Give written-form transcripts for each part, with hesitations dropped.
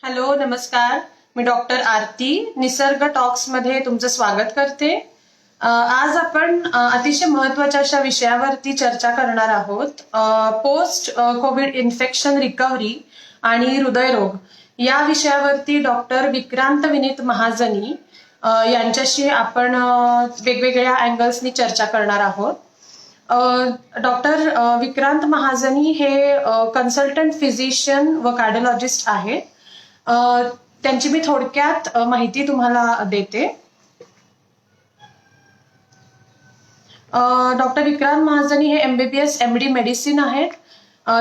Hello, नमस्कार. मी doctor आरती निसर्ग talks मध्ये तुमचं स्वागत करते. आज आपण अतिशय महत्त्वाच्या अशा विषयावरती चर्चा करणार आहोत. पोस्ट कोविड इन्फेक्शन रिकव्हरी आणि हृदयरोग या विषयावरती डॉक्टर विक्रांत विनीत महाजनी यांच्याशी आपण वेगवेगळ्या अँगल्सनी चर्चा करणार आहोत. डॉक्टर विक्रांत महाजनी हे कन्सल्टंट फिजिशियन व कार्डिओलॉजिस्ट आहेत. त्यांची मी थोडक्यात माहिती तुम्हाला देते. डॉक्टर विक्रांत महाजनी हे MBBS MD मेडिसिन आहेत.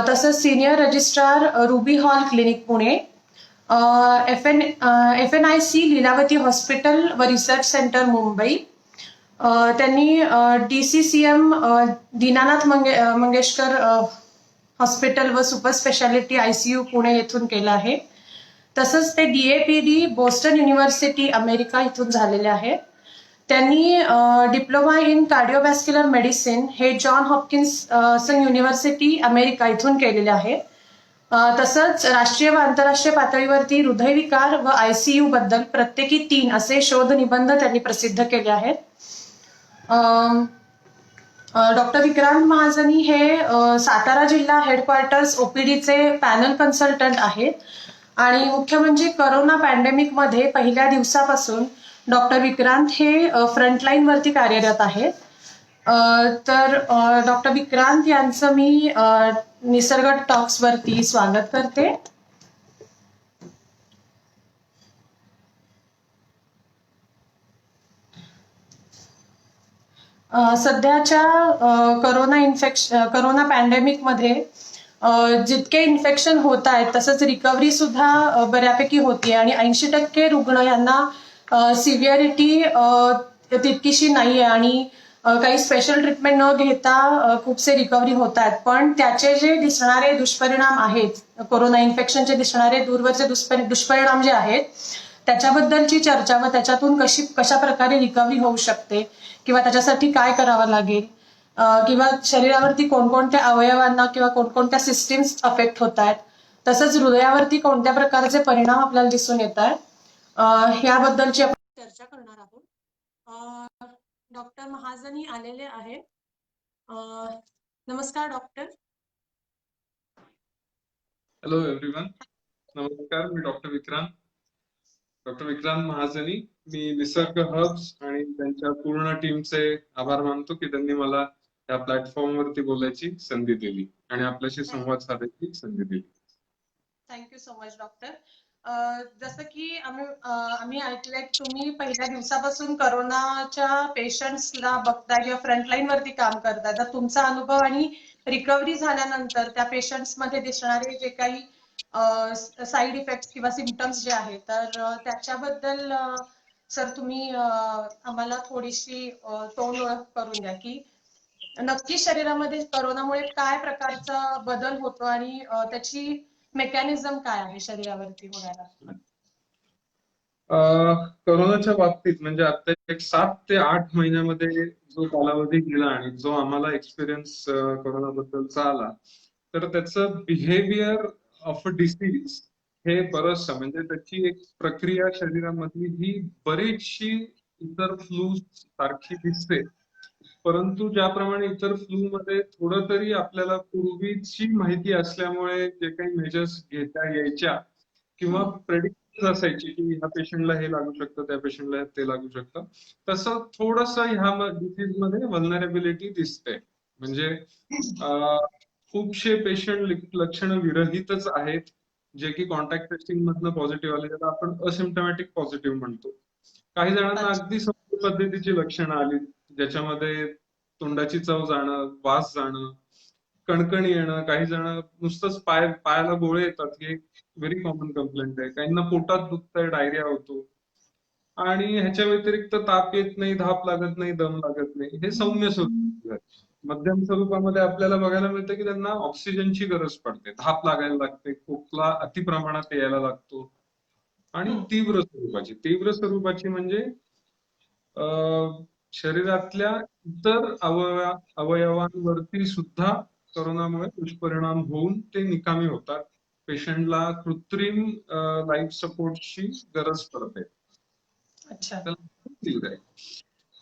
तसंच senior registrar Ruby Hall clinic Pune, FNIC Lilavati hospital व रिसर्च सेंटर मुंबई. त्यांनी DCCM दीनानाथ मंगेशकर हॉस्पिटल व सुपर स्पेशालिटी ICU पुणे येथून केलं आहे. तसंच ते DAPD बोस्टन युनिव्हर्सिटी अमेरिका इथून झालेले आहेत. त्यांनी डिप्लोमा इन कार्डिओव्हॅस्क्युलर मेडिसिन हे जॉन हॉपकिन्स युनिव्हर्सिटी अमेरिका इथून केलेले आहे. तसंच राष्ट्रीय व आंतरराष्ट्रीय पातळीवरती हृदयविकार व ICU बद्दल प्रत्येकी 3 असे शोध निबंध त्यांनी प्रसिद्ध केले आहेत. डॉक्टर विक्रांत महाजनी हे सातारा जिल्हा हेडक्वार्टर्स OPDचे पॅनल कन्सल्टंट आहेत. आणि मुख्य म्हणजे करोना पॅन्डेमिक मध्ये पहिल्या दिवसापासून डॉक्टर विक्रांत हे फ्रंटलाईन वरती कार्यरत आहेत. तर डॉक्टर विक्रांत यांचं मी निसर्ग टॉक्स वरती स्वागत करते. सध्याच्या करोना पॅन्डेमिक मध्ये जितके इन्फेक्शन होत आहेत तसंच रिकव्हरी सुद्धा बऱ्यापैकी होतीये आणि 80% रुग्ण यांना सिव्हिअरिटी तितकीशी नाहीये आणि काही स्पेशल ट्रीटमेंट न घेता खूपसे रिकव्हरी होत आहेत. पण त्याचे जे दिसणारे दुष्परिणाम आहेत, कोरोना इन्फेक्शनचे दिसणारे दूरवरचे दुष्परिणाम जे आहेत त्याच्याबद्दलची चर्चा व त्याच्यातून कशा प्रकारे रिकव्हरी होऊ शकते किंवा त्याच्यासाठी काय करावं लागेल किंवा शरीरावरती कोणकोणत्या अवयवांना किंवा कोणकोणत्या सिस्टीम्स अफेक्ट होत आहेत, तसंच हृदयावरती कोणत्या प्रकारचे परिणाम आपल्याला दिसून येत आहेत याबद्दलची आपण चर्चा करणार आहोत. डॉक्टर महाजनी आलेले आहेत. नमस्कार डॉक्टर. हॅलो एव्हरीवन, नमस्कार. मी डॉक्टर विक्रांत महाजनी. मी निसर्ग हब्स आणि त्यांच्या पूर्ण टीमचे आभार मानतो की त्यांनी मला या प्लॅटफॉर्म वरती बोलायची संधी दिली आणि आपल्याशी संवाद साधायची संधी दिली. Thank you so much doctor. जसं की आम्ही ऐकलंय तुम्ही पहिल्या दिवसापासून करोनाच्या पेशंट्सला बघताय किंवा फ्रंटलाईन वरती काम करताय, तर तुमचा अनुभव आणि रिकव्हरी झाल्यानंतर त्या पेशंट्स मध्ये दिसणारे जे काही साईड इफेक्ट किंवा सिम्पटम्स जे आहेत तर त्याच्याबद्दल सर तुम्ही आम्हाला थोडीशी तोंड ओळख करून द्या की नक्की शरीरामध्ये करोनामुळे काय प्रकारचा बदल होतो आणि त्याची मेकॅनिझम काय आहे शरीरावरती होणारा. करोनाच्या बाबतीत म्हणजे आता एक 7 ते 8 महिन्यामध्ये जो कालावधी गेला आणि जो आम्हाला एक्सपिरियन्स करोनाबद्दलचा आला, तर त्याचं बिहेवियर ऑफ अ डिसीज हे बरंचसं म्हणजे त्याची एक प्रक्रिया शरीरामधली ही बरीचशी इतर फ्लू सारखी दिसते. परंतु ज्याप्रमाणे इतर फ्लू मध्ये थोडं तरी आपल्याला पूर्वीची माहिती असल्यामुळे जे काही मेजर्स घेता यायच्या किंवा प्रेडिक्शन असायची की ह्या पेशंटला हे लागू शकतं, त्या पेशंटला ते लागू शकतं, तसं थोडंसं ह्या डिसीज मध्ये व्हल्नरेबिलिटी दिसते. म्हणजे खूपशे पेशंट लक्षण विरहितच आहेत जे की कॉन्टॅक्ट टेस्टिंग मधनं पॉझिटिव्ह आले, ज्याला आपण असिम्प्टमॅटिक पॉझिटिव्ह म्हणतो. काही जणांना अगदी सोपी पद्धतीची लक्षणं आली ज्याच्यामध्ये तोंडाची चव जाणं, वास जाणं, कणकणी येणं, काही जण नुसतंच पायाला गोळे येतात, ही एक व्हेरी कॉमन कंप्लेंट आहे. काहींना पोटात दुखतंय, डायरिया होतो आणि ह्याच्या व्यतिरिक्त ताप येत नाही, धाप लागत नाही, दम लागत नाही. हे सौम्य स्वरूप. मध्यम स्वरूपामध्ये आपल्याला बघायला मिळतं की त्यांना ऑक्सिजनची गरज पडते, धाप लागायला लागते, खोकला अतिप्रमाणात यायला लागतो. आणि तीव्र स्वरूपाची म्हणजे शरीरातल्या इतर अवयवांवरती सुद्धा करोनामुळे दुष्परिणाम होऊन ते निकामी होतात. पेशंटला कृत्रिम लाईफ सपोर्टची गरज पडते. अच्छा. त्याला तीव्र आहे.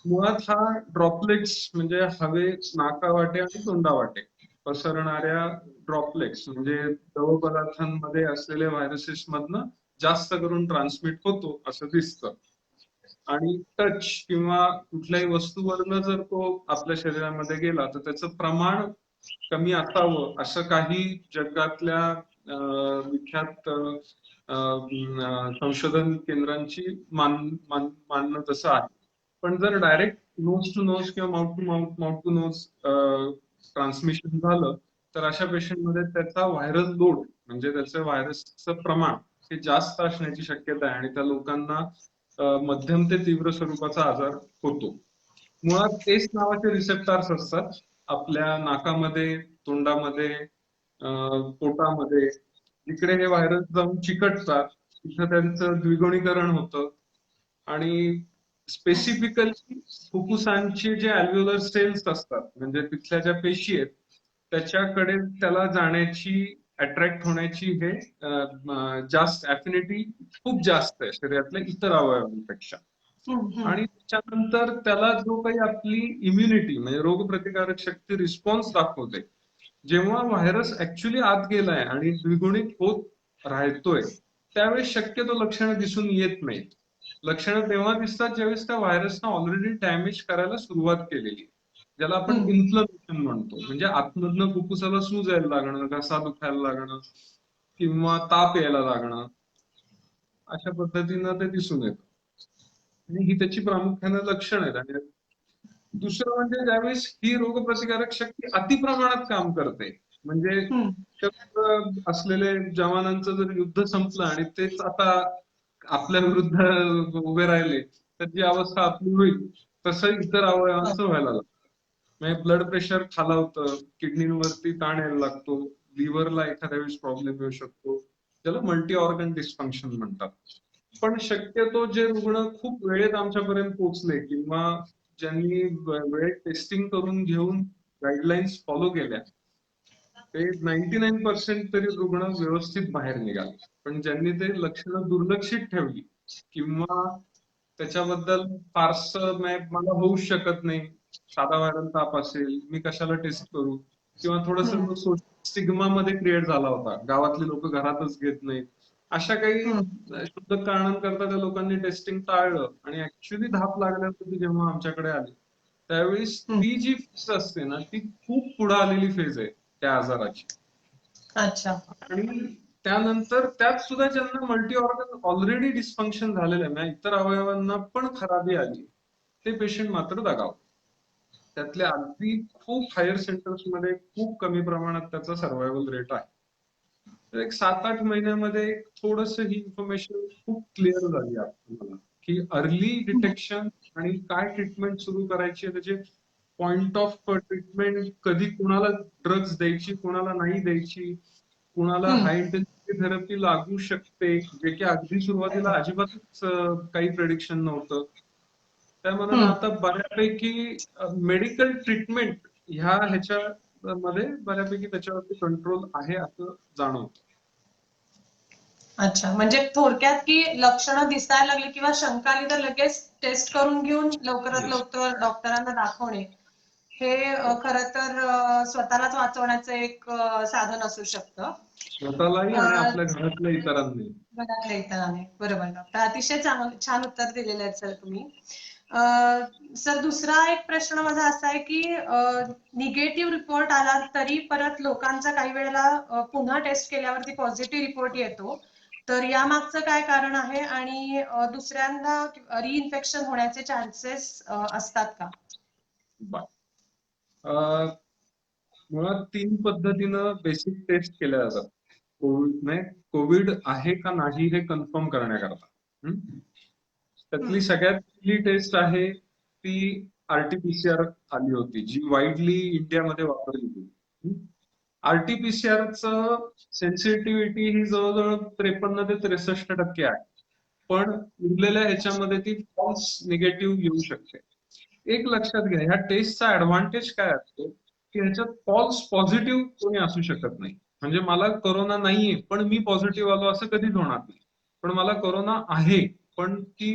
मुळात हा ड्रॉपलेट्स म्हणजे हवे नाकावाटे आणि तोंडावाटे पसरणाऱ्या ड्रॉपलेट्स म्हणजे द्रव पदार्थांमध्ये असलेल्या व्हायरसेस मधनं जास्त करून ट्रान्समिट होतो असं दिसतं. आणि टच किंवा कुठल्याही वस्तूवरनं जर तो आपल्या शरीरामध्ये गेला तर त्याचं प्रमाण कमी असावं असं काही जगातल्या विख्यात संशोधन केंद्रांची मानणं तसं आहे. पण जर डायरेक्ट नोज टू नोज किंवा माउथ टू नोज ट्रान्समिशन झालं तर अशा पेशंटमध्ये त्याचा व्हायरल लोड म्हणजे त्याचं व्हायरसचं प्रमाण हे जास्त असण्याची शक्यता आहे आणि त्या लोकांना मध्यम ते तीव्र स्वरूपाचा आजार होतो. मुळात एस नावाचे रिसेप्टर्स असतात आपल्या नाकामध्ये, तोंडामध्ये, पोटामध्ये. जिकडे हे व्हायरस जाऊन चिकटतात तिथं त्यांचं द्विगुणीकरण होतं आणि स्पेसिफिकली फुफ्फुसांचे जे अल्व्हेओलर सेल्स असतात म्हणजे तिथल्या ज्या पेशी आहेत त्याच्याकडे त्याला जाण्याची अट्रॅक्ट होण्याची हे जास्त अफिनिटी खूप जास्त आहे शरीरातल्या इतर अवयवांपेक्षा. आणि त्याच्यानंतर त्याला जो काही आपली इम्युनिटी म्हणजे रोगप्रतिकारक शक्ती रिस्पॉन्स दाखवते जेव्हा व्हायरस ऍक्च्युली आत गेलाय आणि द्विगुणित होत राहतोय त्यावेळेस शक्यतो लक्षणं दिसून येत नाहीत. लक्षणं तेव्हा दिसतात ज्यावेळेस त्या व्हायरसनं ऑलरेडी डॅमेज करायला सुरुवात केलेली, ज्याला आपण इन्फ्लमेशन म्हणतो. म्हणजे आतमधनं फुफ्फुसाला सूज यायला लागणं, घसा दुखायला लागणं किंवा ताप यायला लागणं अशा पद्धतीनं ते दिसून येतं. आणि ही त्याची प्रामुख्याने लक्षणं आहेत. आणि दुसरं म्हणजे ज्यावेळेस ही रोगप्रतिकारक शक्ती अतिप्रमाणात काम करते म्हणजे शस्त्र असलेले जवानांचं जर युद्ध संपलं आणि तेच आता आपल्या विरुद्ध उभे राहिले तर जी अवस्था आपली होईल तसं इतर अवयवांचं व्हायला लागतं. म्हणजे ब्लड प्रेशर खालावतं, किडनीवरती ताण यायला लागतो, लिव्हरला एखाद्या वेळेस प्रॉब्लेम येऊ शकतो, ज्याला मल्टी ऑर्गन डिस्फंक्शन म्हणतात. पण शक्यतो जे रुग्ण खूप वेळेत आमच्यापर्यंत पोहोचले किंवा ज्यांनी वेळेत टेस्टिंग करून घेऊन गाईडलाईन्स फॉलो केल्या ते 99% तरी रुग्ण व्यवस्थित बाहेर निघाले. पण ज्यांनी ते लक्षणं दुर्लक्षित ठेवली किंवा त्याच्याबद्दल फारसं मला होऊच शकत नाही, साधा व्हायरल ताप असेल, मी कशाला टेस्ट करू किंवा थोडंसं स्टिग्मा मध्ये क्रिएट झाला होता, गावातली लोक घरातच घेत नाहीत. अशा काही शुद्ध कारणांकरता त्या लोकांनी टेस्टिंग टाळलं आणि ऍक्च्युली धाप लागल्यानंतर जेव्हा आमच्याकडे आली त्यावेळेस ती जी फेज असते ना ती खूप पुढे आलेली फेज आहे त्या आजाराची. अच्छा. आणि त्यानंतर त्यात सुद्धा ज्यांना मल्टी ऑर्गन ऑलरेडी डिस्फंक्शन झालेलं आहे म्हणजे इतर अवयवांना पण खराबी आली ते पेशंट मात्र दगावले. त्यातल्या अगदी खूप हायर सेंटर्स मध्ये खूप कमी प्रमाणात त्याचा सर्व्हायव्हल रेट आहे. तर एक 7-8 महिन्यामध्ये थोडस ही इन्फॉर्मेशन खूप क्लिअर झाली आपल्याला की अर्ली डिटेक्शन आणि काय ट्रीटमेंट सुरू करायची त्याचे पॉइंट ऑफ ट्रीटमेंट कधी कुणाला ड्रग्ज द्यायची कोणाला नाही द्यायची, कुणाला हाय इंटेन्सिटी थेरपी लागू शकते जे की अगदी सुरुवातीला अजिबातच काही प्रेडिक्शन नव्हतं. त्यामुळे आता बऱ्यापैकी मेडिकल ट्रीटमेंट ह्याच्या मध्ये बऱ्यापैकी त्याच्यावरती कंट्रोल आहे असं जाणवतं. अच्छा, म्हणजे थोडक्यात की लक्षणं दिसायला लागली किंवा शंका आली तर लगेच टेस्ट करून घेऊन लवकरात लवकर डॉक्टरांना दाखवणे हे खरं तर स्वतःलाच वाचवण्याचं एक साधन असू शकतं. स्वतःलाही आणि आपल्या घरातल्या इतरांनी. घरातल्या इतरांनी. बरोबर डॉक्टर. अतिशय छान उत्तर दिलेलं आहे सर तुम्ही. सर दुसरा एक प्रश्न माझा असा आहे की निगेटिव्ह रिपोर्ट आला तरी परत लोकांचा काही वेळेला पुन्हा टेस्ट केल्यावरती पॉझिटिव्ह रिपोर्ट येतो. तर यामागचं काय कारण आहे आणि दुसऱ्यांदा रिइन्फेक्शन होण्याचे चान्सेस असतात का? मुळात 3 पद्धतीनं बेसिक टेस्ट केल्या जातात. कोविड आहे का नाही हे कन्फर्म करण्याकरता. त्यातली सगळ्यात पहिली टेस्ट आहे ती आरटीपीसीआर आली होती जी वाईडली इंडियामध्ये वापरली गेली. आरटीपीसीआरचं सेन्सिटिव्हिटी ही जवळजवळ 53 ते 63% आहे. पण उरलेल्या ह्याच्यामध्ये ती फॉल्स निगेटिव्ह येऊ शकते. एक लक्षात घ्या ह्या टेस्टचा ऍडव्हान्टेज काय असतो की ह्याच्यात फॉल्स पॉझिटिव्ह कोणी असू शकत नाही. म्हणजे मला कोरोना नाहीये पण मी पॉझिटिव्ह आलो असं कधीच होणार नाही. पण मला कोरोना आहे पण ती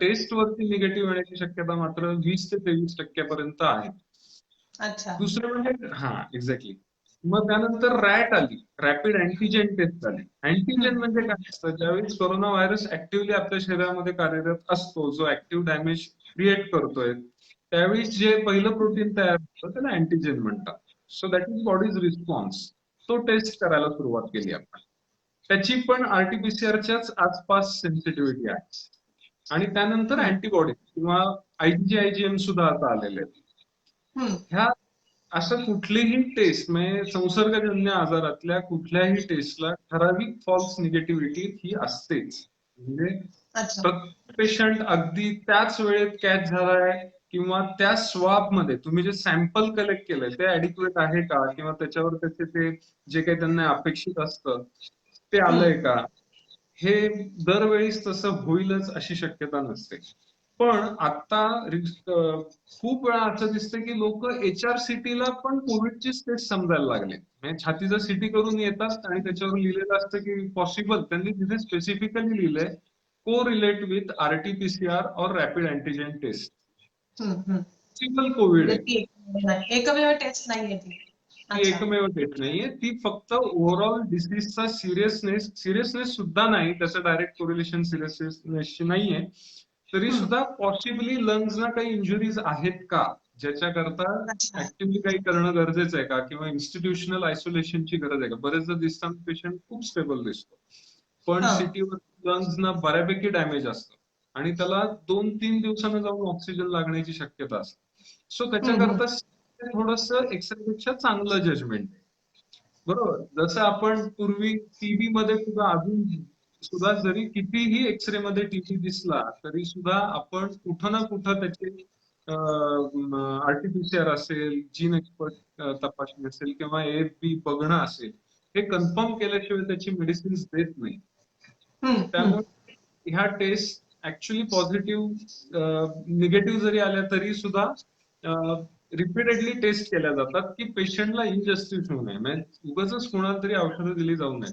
टेस्ट वरती निगेटिव्ह येण्याची शक्यता मात्र 20 ते 23% पर्यंत आहे. अच्छा. दुसरं म्हणजे हा एक्झॅक्टली. मग त्यानंतर रॅट आली, रॅपिड अँटीजेन टेस्ट आली. अँटीजेन हम्म. म्हणजे काय असतं, ज्यावेळेस कोरोना व्हायरस ऍक्टिव्हली आपल्या शरीरामध्ये कार्यरत असतो, जो ऍक्टिव्ह डॅमेज क्रिएट करतोय, त्यावेळी जे पहिलं प्रोटीन तयार होतं त्याला अँटीजेन म्हणतात. So that is bodies response. तो टेस्ट करायला सुरुवात केली आपण. त्याची पण आरटीपीसीआरच्याच आसपास सेन्सिटिव्हिटी आहे. आणि त्यानंतर हम्म. अँटीबॉडी किंवा आयजीएम सुद्धा आता आलेले आहेत. हम्म. ह्या असं कुठलीही टेस्ट म्हणजे संसर्गजन्य आजारातल्या कुठल्याही टेस्टला ठराविक फॉल्स निगेटिव्हिटी ही असतेच. म्हणजे अच्छा. प्रत्येक पेशंट अगदी त्याच वेळेत कॅच झालाय किंवा त्या स्वॅब मध्ये तुम्ही जे सॅम्पल कलेक्ट केलंय ते ऍडिक्वेट आहे का किंवा त्याच्यावर त्याचे ते जे काही त्यांना अपेक्षित असतं ते हम्म. आलंय का, हे दरवेळीच तसं होईलच अशी शक्यता नसते. पण आता खूप वेळा असं दिसतं की लोक HRCT-ला पण कोविडची टेस्ट समजायला लागले. म्हणजे छातीचं सीटी करून येतात आणि त्याच्यावर लिहिलेलं असतं की पॉसिबल, त्यांनी तिथे स्पेसिफिकली लिहिलंय को रिलेट विथ आरटीपीसीआर और रॅपिड अँटीजेन टेस्ट. हम्म. हम्म. पॉसिबल कोविड म्हणजे आहे. ती एकमेव टेस्ट नाहीये ती. ती अच्छा. एकमेव टेस्ट नाहीये, ती फक्त ओव्हरऑल डिसीजचा सिरियसनेस सुद्धा नाही, त्याचं डायरेक्ट कोरिलेशन सिरियसनेसशी नाहीये. तरी हम्म. सुद्धा पॉसिबली लंग्सना काही इंजुरीज आहेत का, ज्याच्याकरता अच्छा. ऍक्टिव्हली काही करणं गरजेचं आहे का, किंवा इन्स्टिट्यूशनल आयसोलेशनची गरज आहे का. बरेचदा दिसताना पेशंट खूप स्टेबल दिसतो, पण हा. सिटीवर लंग्सना बऱ्यापैकी डॅमेज असतं आणि त्याला 2-3 दिवसानं जाऊन ऑक्सिजन लागण्याची शक्यता असते. सो हम्म. हम्म. त्याच्याकरता थोडस एक्सरेपेक्षा चांगलं जजमेंट आहे. बरोबर, जसं आपण पूर्वी टीबी मध्ये सुद्धा सुद्धा जरी कितीही एक्सरे मध्ये टीबी दिसला तरी सुद्धा आपण कुठं ना कुठं त्याचे आरटीपीसीआर असेल, जीन एक्सपर्ट तपासणी असेल किंवा AFB बघणं असेल, हे कन्फर्म केल्याशिवाय त्याची मेडिसिन देत नाही. हम्म. हम्म. त्यामुळे ह्या टेस्ट ऍक्च्युली पॉझिटिव्ह निगेटिव्ह जरी आल्या तरी सुद्धा रिपीटेडली टेस्ट केल्या जातात की पेशंटला इनजस्टिस होऊ नये, म्हणजे उगाच कोणाला तरी औषधं दिली जाऊ नये.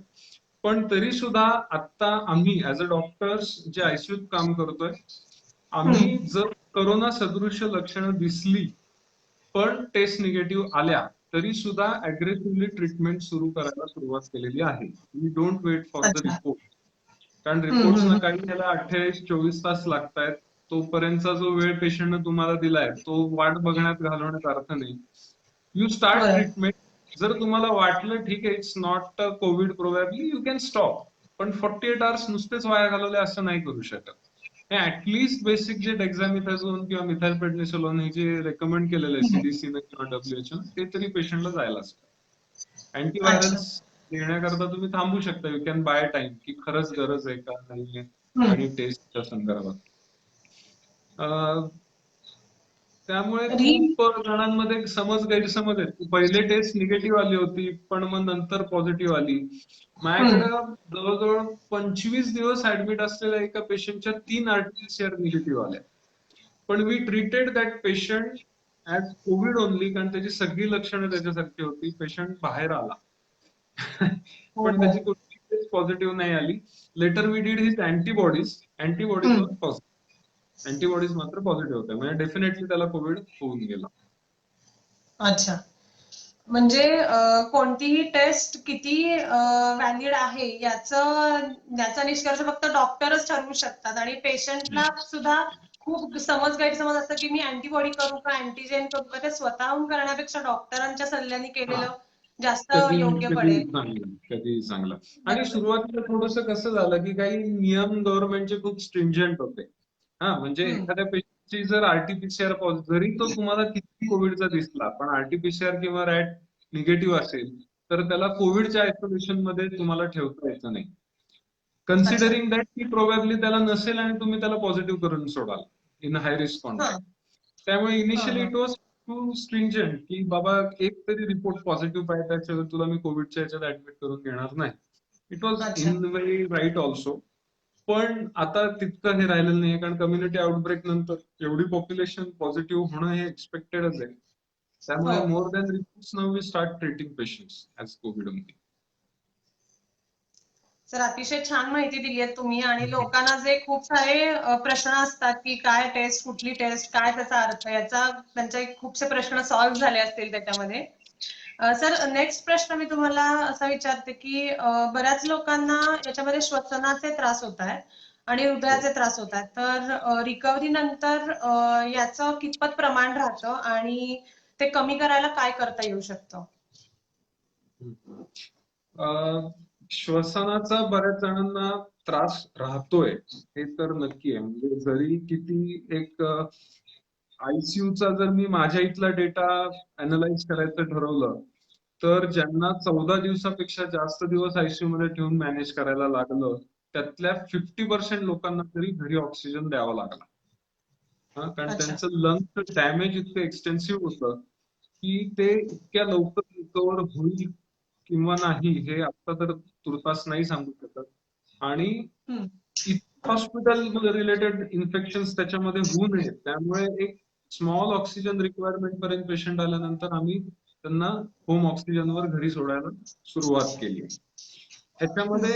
पण तरी सुद्धा आता आम्ही ऍज अ डॉक्टर्स जे आयसीयूत काम करतोय, हम्म. आम्ही जर कोरोना सदृश्य लक्षणं दिसली पण टेस्ट निगेटिव्ह आल्या तरी सुद्धा अग्रेसिव्हली ट्रीटमेंट सुरू करायला सुरुवात केलेली आहे. We don't wait for the अच्छा. रिपोर्ट. कारण हम्म. रिपोर्ट्सना हम्म. काही त्याला 28-24 तास लागतायत. तोपर्यंतचा जो वेळ पेशंटने तुम्हाला दिलाय तो वाट बघण्यात घालवण्यात अर्थ नाही. यू स्टार्ट बरं. ट्रीटमेंट. जर तुम्हाला वाटलं ठीक आहे it's not Covid probably, you can stop. पण 48 आवर्स नुसतेच वाया घालवले असं नाही करू शकत. हे ऍटलिस्ट बेसिक जे डेक्झामिथाझोन किंवा मिथाइलपेडनिसोलोन हे जे रेकमेंड केलेलं आहे हम्म. सीडीसीने किंवा WHO ते तरी पेशंटला जायलाच. अच्छा. अँटीव्हायरल्स देण्याकरता तुम्ही थांबू शकता, यू कॅन बाय टाइम, की खरंच गरज आहे का नाहीये हम्म. आणि टेस्टच्या संदर्भात. अं, त्यामुळे तरी. खूप जणांमध्ये गैरसमज आहेत. पहिले टेस्ट निगेटिव्ह आली होती पण मग नंतर पॉझिटिव्ह आली. हम्म. माझ्याकडे जवळजवळ 25 दिवस ऍडमिट असलेल्या एका पेशंटच्या 3 आरटीपीसीआर निगेटिव्ह आल्या. पण we treated that patient as COVID only, कारण त्याची सगळी लक्षणं त्याच्यासारखी होती. पेशंट बाहेर आला. हो. पण हो. त्याची कुठली टेस्ट पॉझिटिव्ह नाही आली. Later we did his antibodies hmm. वर पॉझिटिव्ह. अँटीबॉडीज मात्र पॉझिटिव्ह होत्या, म्हणजे डेफिनेटली त्याला कोविड होऊन गेला. अच्छा. म्हणजे कोणतीही टेस्ट किती व्हॅलिड आहे याचा निष्कर्ष फक्त डॉक्टरच ठरवू शकतात आणि पेशंटला सुद्धा खूप गैरसमज असतं की मी अँटीबॉडी करू का अँटीजेन करू का, ते स्वतःहून करण्यापेक्षा डॉक्टरांच्या सल्ल्याने हा, केलेलं जास्त कधी योग्य कधी पडेल. चांगलं, कधी चांगलं. आणि बरोबर. सुरुवातीला थोडंसं कसं झालं की काही नियम गव्हर्नमेंटचे खूप स्ट्रिंजंट होते. हा, म्हणजे हम्म. एखाद्या पेशंटची जर आरटीपीसीआर जरी तो तुम्हाला किती कोविडचा दिसला पण आरटीपीसीआर किंवा रॅट निगेटिव्ह असेल तर त्याला कोविडच्या आयसोलेशन मध्ये तुम्हाला ठेवता येतं नाही, अच्छा. कन्सिडरिंग दॅट की प्रोबॅबली त्याला नसेल आणि तुम्ही त्याला पॉझिटिव्ह करून सोडाल इन हाय रिस्क हा. कॉन्टॅक्ट. त्यामुळे हा. इनिशियली हा. इट वॉज टू स्ट्रिंजंट की बाबा एक तरी रिपोर्ट पॉझिटिव्ह पाहिजे त्याच्यावर तुला मी कोविडच्या याच्यात ऍडमिट करून घेणार नाही. इट वॉज अच्छा. In very right also. पण आता तितकं हे राहिलेलं नाहीये, कारण कम्युनिटी आउटब्रेक नंतर एवढी पॉप्युलेशन पॉझिटिव्ह होणं हे एक्सपेक्टेडच आहे. त्यामुळे हो. More than reports now we start treating patients as COVID only. Sir अतिशय छान माहिती दिली आहे तुम्ही. आणि लोकांना जे खूप सारे प्रश्न असतात की काय टेस्ट, कुठली टेस्ट, काय त्याचा अर्थ, याचा त्यांचे खूपसे प्रश्न सॉल्व्ह झाले असतील त्याच्यामध्ये. सर नेक्स्ट प्रश्न मी तुम्हाला असा विचारते की बऱ्याच लोकांना याच्यामध्ये श्वसनाचे त्रास होत आहेत आणि हृदयाचे त्रास होत आहेत. तर रिकव्हरी नंतर याचं कितपत प्रमाण राहतं आणि ते कमी करायला काय करता येऊ शकतं? श्वसनाचा बऱ्याच जणांना त्रास राहतोय हे तर नक्की आहे. म्हणजे जरी किती एक आयसीयूचा जर मी माझ्या इथला डेटा अनालाइज करायचं ठरवलं तर ज्यांना 14 दिवसापेक्षा जास्त दिवस आयसीयू मध्ये ठेवून मॅनेज करायला लागलं त्यातल्या 50% लोकांना तरी घरी ऑक्सिजन द्यावा लागला. कारण अच्छा. त्यांचं लंग्स डॅमेज इतकं एक्सटेन्सिव्ह होतं की ते इतक्या लवकर रिकव्हर होईल किंवा नाही हे आता तर तुर्तास नाही सांगू शकत. आणि हॉस्पिटल रिलेटेड इन्फेक्शन त्याच्यामध्ये होऊ नये त्यामुळे एक स्मॉल ऑक्सिजन रिक्वायरमेंट पर्यंत पेशंट आल्यानंतर आम्ही त्यांना होम ऑक्सिजनवर घरी सोडायला सुरुवात केली. ह्याच्यामध्ये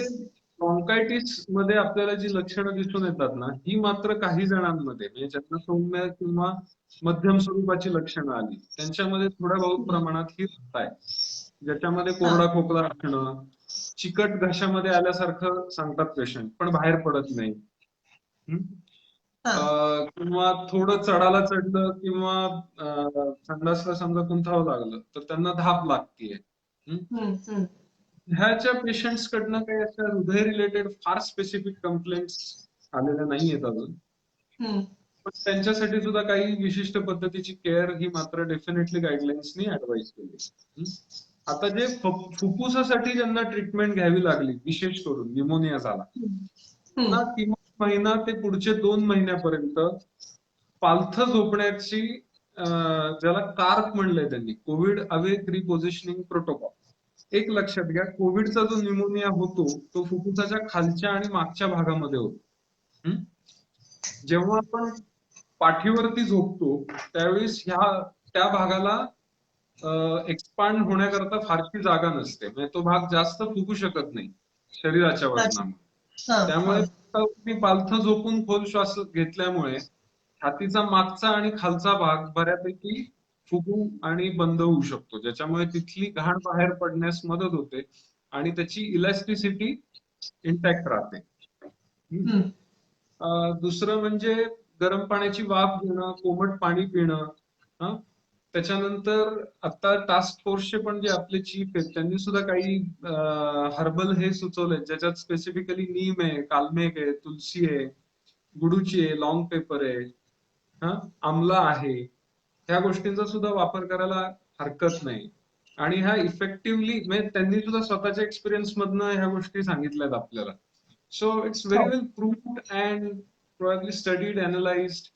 ब्रॉन्कायटिस मध्ये आपल्याला जी लक्षणं दिसून येतात ना ही मात्र काही जणांमध्ये म्हणजे ज्यांना सौम्य किंवा मध्यम स्वरूपाची लक्षणं आली त्यांच्यामध्ये थोड्या बहुत प्रमाणात ही होत आहे. ज्याच्यामध्ये कोरडा खोकला असणं, चिकट घशामध्ये आल्यासारखं सांगतात पेशंट पण बाहेर पडत नाही. किंवा थोडं चढायला चढलं किंवा संडासला समजा कुंथावं लागलं तर त्यांना धाप लागतीये. ह्याच्या पेशंट्स कडनं काही अशा हृदय रिलेटेड फार स्पेसिफिक कंप्लेंट्स आलेल्या नाहीयेत अजून. पण त्यांच्यासाठी सुद्धा काही विशिष्ट पद्धतीची केअर ही मात्र डेफिनेटली गाईडलाईन्सनी ऍडवाइस केली. आता जे फुफ्फुसासाठी ज्यांना ट्रीटमेंट घ्यावी लागली विशेष करून न्यूमोनिया झाला ना 3 महिना ते पुढचे 2 महिन्यापर्यंत पालथं झोपण्याची ज्याला कार्प म्हणलंय त्यांनी कोविड अवेक रिपोझिशनिंग प्रोटोकॉल. एक लक्षात घ्या कोविडचा जो न्यूमोनिया होतो तो फुफ्फुसाच्या खालच्या आणि मागच्या भागामध्ये होतो. जेव्हा आपण पाठीवरती झोपतो त्यावेळेस त्या भागाला एक्सपांड होण्याकरता फारशी जागा नसते म्हणजे तो भाग जास्त फुगू शकत नाही शरीराच्या वजनामुळे. त्यामुळे पालथं झोपून खोल श्वास घेतल्यामुळे छातीचा मागचा आणि खालचा भाग बऱ्यापैकी फुगू आणि बंद होऊ शकतो ज्याच्यामुळे तिथली घाण बाहेर पडण्यास मदत होते आणि त्याची इलॅस्टिसिटी इंटॅक्ट राहते. दुसरं म्हणजे गरम पाण्याची वाफ घेणं, कोमट पाणी पिणं. त्याच्यानंतर आता टास्क फोर्सचे पण जे आपले चीफ आहेत त्यांनी सुद्धा काही हर्बल हे सुचवले ज्याच्यात स्पेसिफिकली नीम आहे, कालमेघ आहे, तुलसी आहे, गुडूची आहे, लॉंग पेपर आहे, आमला आहे. ह्या गोष्टींचा सुद्धा वापर करायला हरकत नाही. आणि ह्या इफेक्टिव्हली म्हणजे त्यांनी सुद्धा स्वतःच्या एक्सपिरियन्स मधनं ह्या गोष्टी सांगितल्यात आपल्याला. So it's very well proved and probably studied analysed.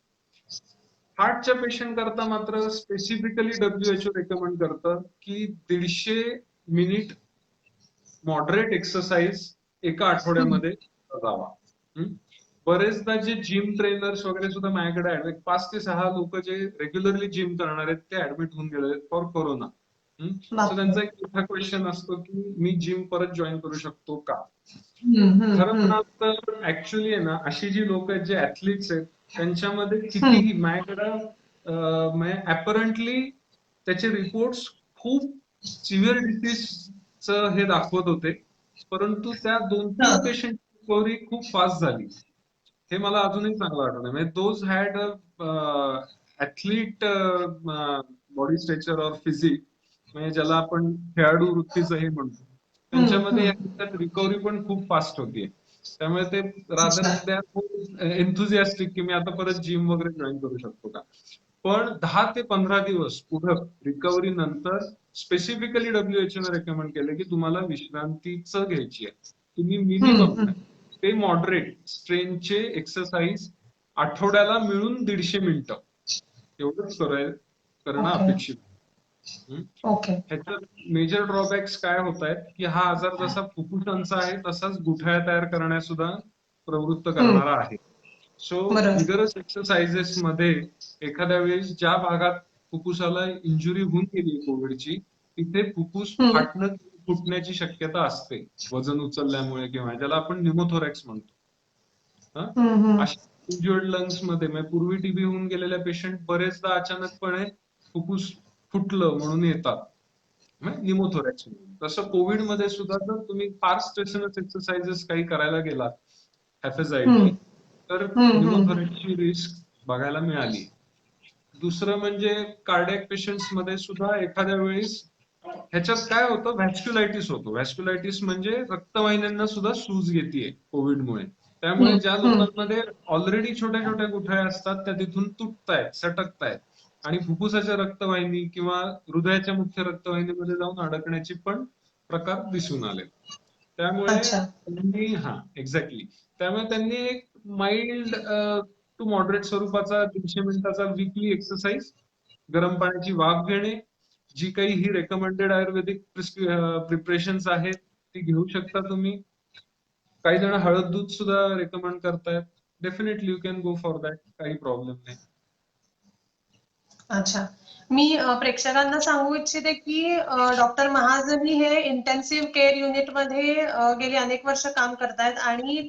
हार्टच्या पेशंट करता मात्र स्पेसिफिकली WHO रेकमेंड करतं की 150 मिनिट मॉडरेट एक्सरसाइज एका आठवड्यामध्ये जावा. बरेचदा जे जिम ट्रेनर्स वगैरे सुद्धा माझ्याकडे 5 ते 6 लोक जे रेग्युलरली जिम करणार आहेत ते ऍडमिट होऊन गेले फॉर कोरोना. सो त्यांचा एक मोठा क्वेश्चन असतो की मी जिम परत जॉईन करू शकतो का. खरं म्हणाल तर ऍक्च्युअली आहे ना अशी जी लोक आहेत जे ऍथलीट्स आहेत त्यांच्यामध्ये कितीही माझ्याकडे अपरंटली त्याचे रिपोर्ट्स खूप सिव्हिअर डिसीजचं हे दाखवत होते परंतु त्या 2-3 पेशंट रिकव्हरी खूप फास्ट झाली. हे मला अजूनही चांगलं वाटत म्हणजे those had athlete body structure or physique म्हणजे ज्याला आपण खेळाडू वृत्तीचं हे म्हणतो त्यांच्यामध्ये रिकव्हरी पण खूप फास्ट होतीये. त्यामुळे ते रादर एन्थुझियास्टिक की मी आता परत जिम वगैरे जॉईन करू शकतो का. पण 10 ते 15 दिवस पुढं रिकव्हरी नंतर स्पेसिफिकली WHO ने रेकमेंड केलं की तुम्हाला विश्रांतीचं घ्यायची आहे. तुम्ही मिनिमम ते मॉडरेट स्ट्रेनचे एक्सरसाइज आठवड्याला मिळून 150 मिनिटं एवढंच करणं अपेक्षित. ह्याच्यात मेजर ड्रॉबॅक्स काय होत आहेत की हा आजार जसा फुफ्फुसांचा आहे तसाच गुठळ्या तयार करण्यास सुद्धा प्रवृत्त करणारा आहे. सो विगरस एक्सरसाइजेस मध्ये एखाद्या वेळेस ज्या भागात फुफ्फुसाला इंजुरी होऊन गेली कोविडची, तिथे फुफ्फुस हम्म, फुटण्याची शक्यता असते वजन उचलल्यामुळे किंवा ज्याला आपण न्युमोथोरॅक्स म्हणतो. हा हम्म, हम्म. अशा इंज्युअर्ड लंग्स मध्ये म्हणजे पूर्वी टीबी होऊन गेलेल्या पेशंट बरेचदा अचानकपणे फुफ्फुस फुटलं म्हणून येतात, न्युमोथोरॅक्स म्हणून. तसं कोविडमध्ये सुद्धा जर तुम्ही फार स्ट्रेसनस एक्सरसाइजेस काही करायला गेलात हम्म, हॅफेझाइडनी, तर हम्म, हम्म. न्युमोथोरॅक्सची रिस्क बघायला मिळाली. दुसरं म्हणजे कार्डियाक पेशंट्स मध्ये सुद्धा एखाद्या वेळेस ह्याच्यात काय होतं, व्हॅस्क्युलायटिस होतो. व्हॅस्क्युलायटिस म्हणजे रक्तवाहिन्यांना सुद्धा सूज येते कोविडमुळे. त्यामुळे हम्म, ज्या हम्म. लोकांमध्ये ऑलरेडी छोट्या छोट्या गुठळ्या असतात त्या तिथून तुटतायत, सटकतायत आणि फुफ्फुसाच्या रक्तवाहिनी किंवा हृदयाच्या मुख्य रक्तवाहिनीमध्ये जाऊन अडकण्याचे पण प्रकार दिसून आले. त्यामुळे अच्छा. एक्झॅक्टली. त्यामुळे त्यांनी एक माइल्ड टू मॉडरेट स्वरूपाचा 150 मिनिटाचा वीकली एक्सरसाइज, गरम पाण्याची वाफ घेणे, जी काही ही रेकमेंडेड आयुर्वेदिक प्रिपरेशन्स आहेत ती घेऊ शकता तुम्ही. काही जण हळद दूध सुद्धा रेकमेंड करतायत. Definitely you can go for that, काही प्रॉब्लेम नाही. अच्छा. मी प्रेक्षकांना सांगू इच्छिते की डॉक्टर महाजनी हे इंटेन्सिव्ह केअर युनिटमध्ये गेली अनेक वर्ष काम करतायत आणि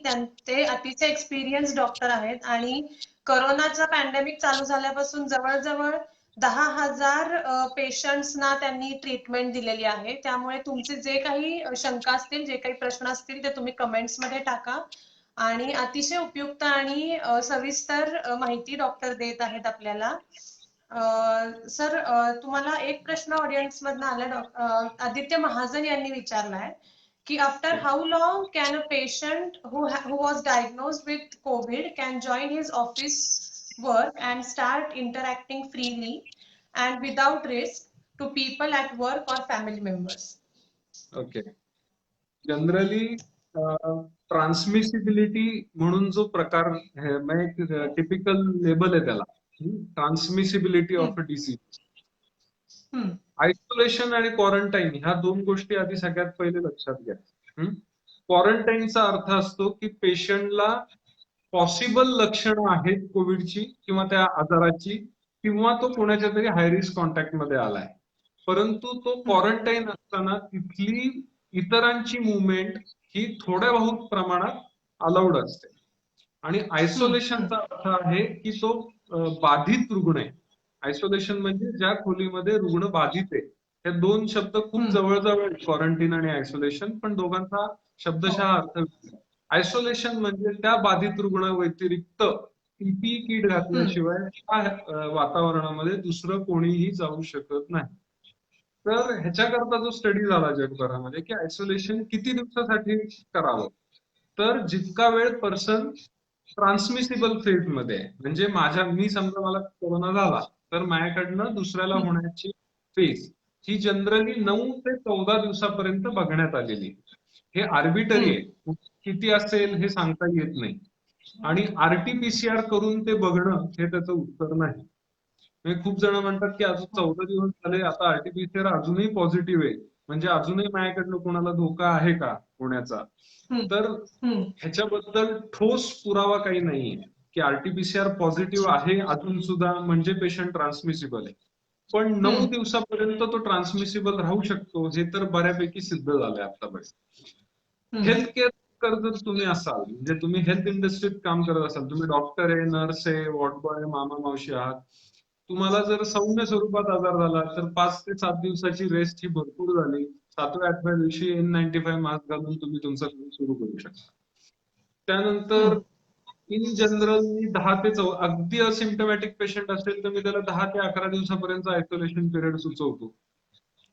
ते अतिशय एक्सपिरियन्स डॉक्टर आहेत आणि कोरोनाचा पॅन्डेमिक चालू झाल्यापासून जवळजवळ 10,000 पेशंट्सना त्यांनी ट्रीटमेंट दिलेली आहे. त्यामुळे तुमचे जे काही शंका असतील, जे काही प्रश्न असतील ते तुम्ही कमेंट्समध्ये टाका आणि अतिशय उपयुक्त आणि सविस्तर माहिती डॉक्टर देत आहेत आपल्याला. सर, तुम्हाला एक प्रश्न ऑडियन्स मधनं आला. आदित्य महाजन यांनी विचारलाय की after how long can a patient who was diagnosed with COVID can join his office work and start interacting freely and without risk to people at work or family members? Okay. Generally transmissibility म्हणून जो प्रकार एक typical label आहे त्याला, ट्रान्समिसिबिलिटी हम्म, of a disease. हम्म, isolation आणि quarantine ह्या दोन गोष्टी आधी सगळ्यात पहिले लक्षात घ्या. क्वारंटाईनचा अर्थ असतो की पेशंटला पॉसिबल लक्षणं आहेत कोविडची किंवा त्या आजाराची, किंवा तो कोणाच्या तरी हाय रिस्क कॉन्टॅक्ट मध्ये आलाय, परंतु तो हम्म, क्वारंटाईन असताना तिथली इतरांची मुवमेंट ही थोड्या बहुत प्रमाणात अलाउड असते. आणि हम्म, हम्म, आयसोलेशनचा अर्थ आहे की तो बाधित रुग्ण आहे. आयसोलेशन म्हणजे ज्या खोलीमध्ये रुग्ण बाधित आहे. हे दोन शब्द खूप हम्म. जवळजवळ, क्वारंटीन आणि आयसोलेशन, पण दोघांचा हो. शब्दशः अर्थ वेगळा. आयसोलेशन म्हणजे त्या बाधित रुग्ण व्यतिरिक्त पीपी किट हम्म, घातल्याशिवाय त्या वातावरणामध्ये दुसरं कोणीही जाऊ शकत नाही. तर ह्याच्याकरता जो स्टडी झाला जगभरामध्ये की आयसोलेशन किती दिवसासाठी करावं, तर जितका वेळ पर्सन ट्रान्समिसिबल फेज मध्ये आहे, म्हणजे मी समजा मला कोरोना झाला तर माझ्याकडनं दुसऱ्याला हम्म, होण्याची फेज ही जनरली 9 ते 14 दिवसापर्यंत बघण्यात आलेली. हे आर्बिटरी हम्म, आहे, किती असेल हे सांगता येत नाही. आणि आरटीपीसीआर करून ते बघणं हे त्याचं उत्तर नाही. म्हणजे खूप जण म्हणतात की अजून 14 दिवस झाले, आता आरटीपीसीआर अजूनही पॉझिटिव्ह आहे, म्हणजे अजूनही माझ्याकडनं कोणाला धोका आहे का होण्याचा. हम्म, तर हम्म, ह्याच्याबद्दल ठोस पुरावा काही नाहीये की आरटीपीसीआर पॉझिटिव्ह आहे अजून सुद्धा म्हणजे पेशंट ट्रान्समिसिबल आहे. पण 9 हम्म, दिवसापर्यंत तो ट्रान्समिसिबल राहू शकतो हे तर बऱ्यापैकी सिद्ध झालंय आतापर्यंत. हम्म. हेल्थ केअर जर तुम्ही असाल, म्हणजे तुम्ही हेल्थ इंडस्ट्रीत काम करत असाल, तुम्ही डॉक्टर आहे, नर्स आहे, वॉर्ड बॉय, मामा मावशी आहात, तुम्हाला जर सौम्य स्वरूपात आजार झाला तर 5 ते 7 दिवसाची रेस्ट ही भरपूर झाली. 7व्या-8व्या दिवशी N95 मास्क घालून तुम्ही तुमचं काम सुरू करू शकता. त्यानंतर इन जनरल मी 10 ते अगदी असिम्प्टमॅटिक पेशंट असेल तर मी त्याला 10 ते 11 दिवसापर्यंत आयसोलेशन पिरियड सुचवतो.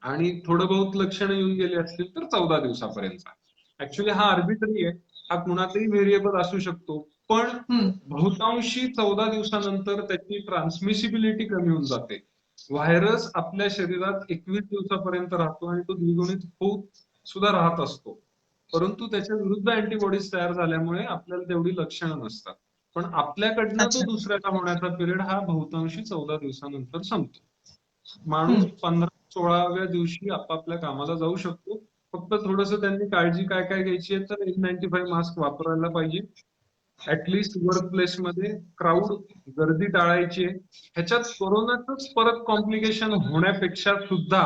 आणि थोडं बहुत लक्षणं येऊन गेली असतील तर 14 दिवसापर्यंत. ऍक्च्युली हा आर्बिटरी आहे, हा कुणाचाही व्हेरिएबल असू शकतो, पण हम्म, बहुतांशी 14 दिवसानंतर त्याची ट्रान्समिसिबिलिटी कमी होऊन जाते. व्हायरस आपल्या शरीरात 21 दिवसापर्यंत राहतो आणि तो द्विगुणित होत सुद्धा राहत असतो, परंतु त्याच्या विरुद्ध अँटीबॉडीज तयार झाल्यामुळे आपल्याला तेवढी लक्षणं नसतात. पण आपल्याकडनं तो अच्छा. दुसऱ्याला होण्याचा पिरियड हा बहुतांशी 14 दिवसानंतर संपतो. माणूस हम्म, 15-16व्या दिवशी आपापल्या कामाला जाऊ शकतो. फक्त थोडंसं त्यांनी काळजी काय काय घ्यायची आहे, तर N95 मास्क वापरायला पाहिजे. ऍटलिस्ट वर्क प्लेसमध्ये क्राऊड गर्दी टाळायची आहे. ह्याच्यात कोरोनाचंच परत कॉम्प्लिकेशन होण्यापेक्षा सुद्धा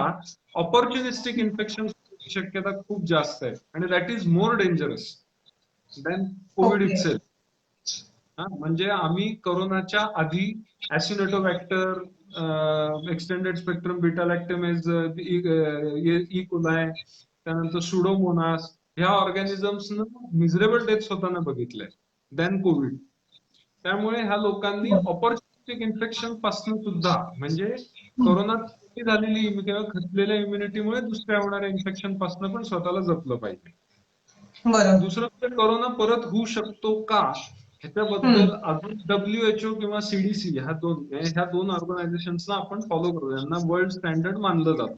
ऑपॉर्च्युनिस्टिक इन्फेक्शन शक्यता खूप जास्त आहे आणि that is more dangerous than Covid okay. Itself. म्हणजे आम्ही कोरोनाच्या आधी ऍसिनोटोबॅक्टर, extended spectrum beta लॅक्टमेज, E coli, त्यानंतर सुडोमोनास ह्या ऑर्गॅनिझम्सनं मिझरेबल डेथ्स होताना बघितलंय दॅन कोविड. त्यामुळे ह्या लोकांनी ऑपॉर्च्युनिस्टिक इन्फेक्शन पासून सुद्धा म्हणजे कोरोनात झालेली किंवा खचलेल्या इम्युनिटीमुळे दुसऱ्या होणाऱ्या इन्फेक्शन पासून पण स्वतःला जपलं पाहिजे. बरोबर. दुसरं म्हणजे कोरोना परत होऊ शकतो का ह्याच्याबद्दल अजून WHO किंवा CDC ह्या दोन ऑर्गनायझेशन्सना आपण फॉलो करू, यांना वर्ल्ड स्टँडर्ड मानलं जातं.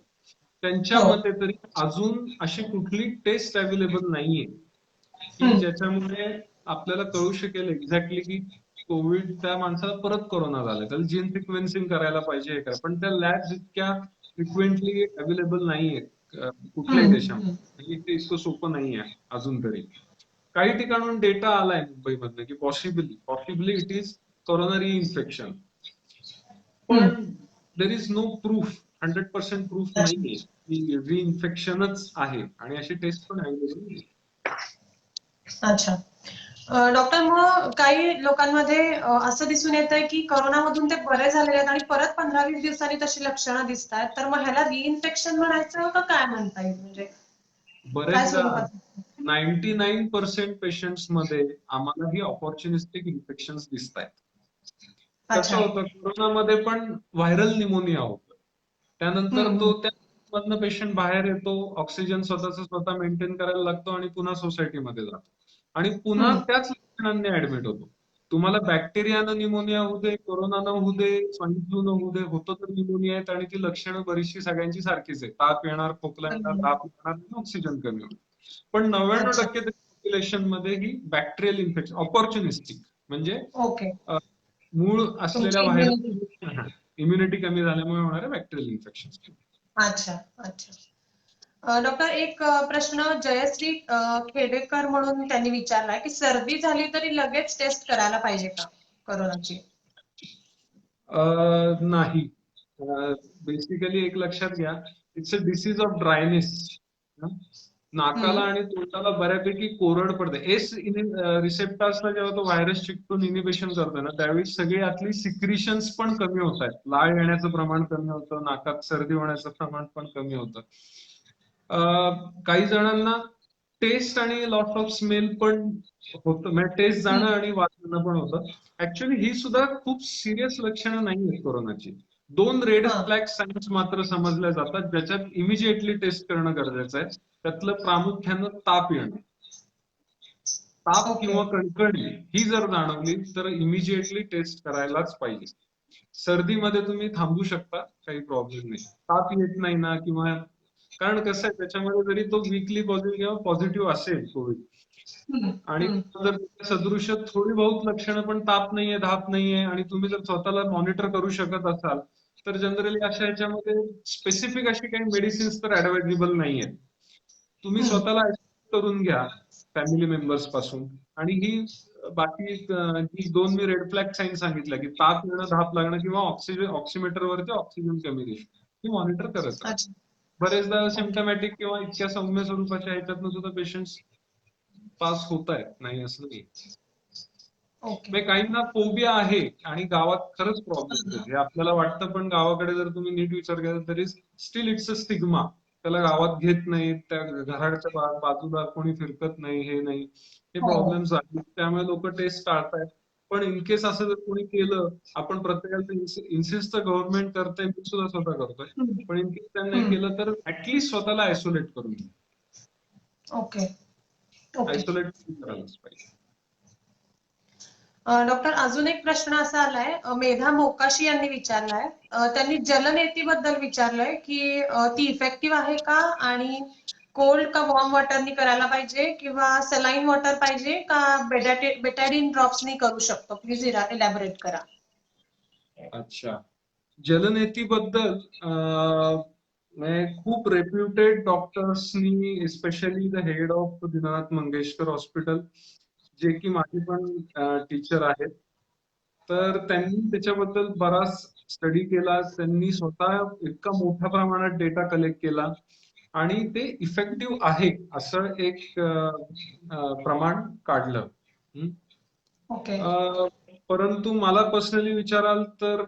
त्यांच्या हो. मते तरी अजून अशी कुठली टेस्ट अवेलेबल नाहीये की ज्याच्यामुळे आपल्याला कळू शकेल एक्झॅक्टली की कोविड त्या माणसाला परत कोरोना झाला. त्याला जीन सिक्वेन्सिंग करायला पाहिजे हे पण त्या लॅब्स इतक्या फ्रिक्वेंटली अवेलेबल नाहीये कुठल्याही देशामध्ये. म्हणजे ते इतकं सोपं नाहीये अजून तरी. काही ठिकाणून डेटा आलाय मुंबईमधनं की possibly it is coronary infection, पण there is no proof, 100% proof नाहीये की रिइन्फेक्शनच आहे आणि अशी टेस्ट पण अवेलेबल नाही. अच्छा. डॉक्टर, मग काही लोकांमध्ये असं दिसून येत आहे की कोरोनामधून ते बरे झालेले आहेत आणि परत 15-20 दिवसांनी तशी लक्षणं दिसत आहेत, तर मग ह्याला रिइन्फेक्शन म्हणायचं का काय म्हणता येईल? म्हणजे काय बरेचदा स्वरूपात? 99% पेशंट्स मध्ये आम्हाला ही ऑपॉर्च्युनिस्टिक इन्फेक्शन दिसत आहेत. कसं अच्छा. होतं, कोरोनामध्ये पण व्हायरल निमोनिया होतं. त्यानंतर तो त्यामधनं पेशंट बाहेर येतो, ऑक्सिजन स्वतः मेंटेन करायला लागतो आणि पुन्हा सोसायटीमध्ये जातो आणि पुन्हा त्याच लक्षणांनी ऍडमिट होतो. तुम्हाला बॅक्टेरियानं निमोनिया होऊ दे, कोरोना न होऊ दे, स्वाईन फ्लू न होऊ दे, होतं तर निमोनिया आहेत आणि ती लक्षणं बरीचशी सगळ्यांची सारखीच आहे. ताप येणार, खोकला येणार, ताप येणार, ऑक्सिजन कमी होणार. पण 99% पॉप्युलेशन मध्ये ही बॅक्टेरियल इन्फेक्शन ऑपॉर्च्युनिस्टिक म्हणजे ओके. मूळ असलेल्या तुमची व्हायरस immunity. इम्युनिटी कमी झाल्यामुळे होणारे बॅक्टेरियल इन्फेक्शन. अच्छा. अच्छा. डॉक्टर, एक प्रश्न जयश्री खेडेकर म्हणून त्यांनी विचारलाय की सर्दी झाली तरी लगेच टेस्ट करायला पाहिजे का कोरोनाची? नाही. बेसिकली एक लक्षात घ्या, it's a disease of dryness. नाकाला आणि तोंडाला बऱ्यापैकी कोरड पडते. रिसेप्टर्सला जेव्हा तो व्हायरस चिकटून इनिबिशन करतोय ना, त्यावेळी सगळी आतली सिक्रिशन्स पण कमी होत आहेत. लाळ येण्याचं प्रमाण कमी होतं, नाकात सर्दी होण्याचं प्रमाण पण कमी होतं. काही जणांना टेस्ट आणि लॉस ऑफ स्मेल पण होतं, म्हणजे टेस्ट जाणं आणि वास येणं पण होतं. ऍक्च्युअली ही सुद्धा खूप सिरियस लक्षणं नाही आहेत कोरोनाची. 2 रेड फ्लॅग साईन्स मात्र समजल्या जातात ज्याच्यात इमिजिएटली टेस्ट करणं गरजेचं आहे. त्यातलं प्रामुख्यानं ताप येणं. ताप किंवा कणकणी ही जर जाणवली तर इमिजिएटली टेस्ट करायलाच पाहिजे. सर्दीमध्ये तुम्ही थांबू शकता, काही प्रॉब्लेम नाही. ताप येत नाही ना, किंवा कारण कसं आहे त्याच्यामध्ये जरी तो वीकली पॉझिटिव्ह किंवा पॉझिटिव्ह असेल कोविड आणि जर सदृश थोडी बहुत लक्षणं पण ताप नाहीये, धाप नाहीये आणि तुम्ही जर स्वतःला मॉनिटर करू शकत असाल तर जनरली अशा ह्याच्यामध्ये स्पेसिफिक अशी काही मेडिसिन्स तर ऍडवायजेबल नाहीये. तुम्ही स्वतःला करून घ्या फॅमिली मेंबर्स पासून. आणि ही बाकी जी 2 मी रेड फ्लॅग साईन सांगितलं की ताप येणं, धाप लागणं किंवा ऑक्सिमीटर वरती ऑक्सिजन कमी दिसणं, ही मॉनिटर करत राहा. अच्छा. बरेचदा सिम्टमॅटिक किंवा इतक्या सौम्य स्वरूपाच्या ह्याच्यातनं सुद्धा पेशंट्स पास होत आहेत, नाही असं नाही. ओके. काहींना फोबिया आहे आणि गावात खरंच प्रॉब्लेम आहे. हे आपल्याला वाटतं, पण गावाकडे जर तुम्ही नीट विचार केला तरी स्टील इट्स अ स्टिग्मा. त्याला गावात घेत नाही, त्या घराच्या बाजूला कोणी फिरकत नाही, हे नाही, हे प्रॉब्लेम्स आहेत. त्यामुळे लोक टेस्ट टाळतायत. पण इन केस असं जर कोणी केलं, आपण प्रत्येकाचं इन्सिस्ट तर गव्हर्नमेंट करते, मी सुद्धा स्वतः करतोय, पण इन केस त्यांनी केलं तर ऍटलीस्ट स्वतःला आयसोलेट करून घ्या. ओके. ओके. आयसोलेट करायलाच पाहिजे. डॉक्टर, अजून एक प्रश्न असा आलाय, मेधा मोकाशी यांनी विचारलाय. त्यांनी जलनेतीबद्दल विचारलंय की ती इफेक्टिव्ह आहे का आणि कोल्ड का वॉर्म वॉटरनी करायला पाहिजे किंवा सलाईन वॉटर पाहिजे का बेटाडीन ड्रॉप्सनी करू शकतो? प्लीज इलॅबोरेट करा. अच्छा. जलनेतीबद्दल खूप रेप्युटेड डॉक्टर्सनी, specially the head of Dinanath Mangeshkar hospital, जे की माझे पण टीचर आहेत. तर त्यांनी त्याच्याबद्दल बराच स्टडी केला. त्यांनी स्वतः इतका मोठ्या प्रमाणात डेटा कलेक्ट केला आणि ते इफेक्टिव्ह आहे असं एक प्रमाण काढलं. ओके. परंतु मला पर्सनली विचाराल तर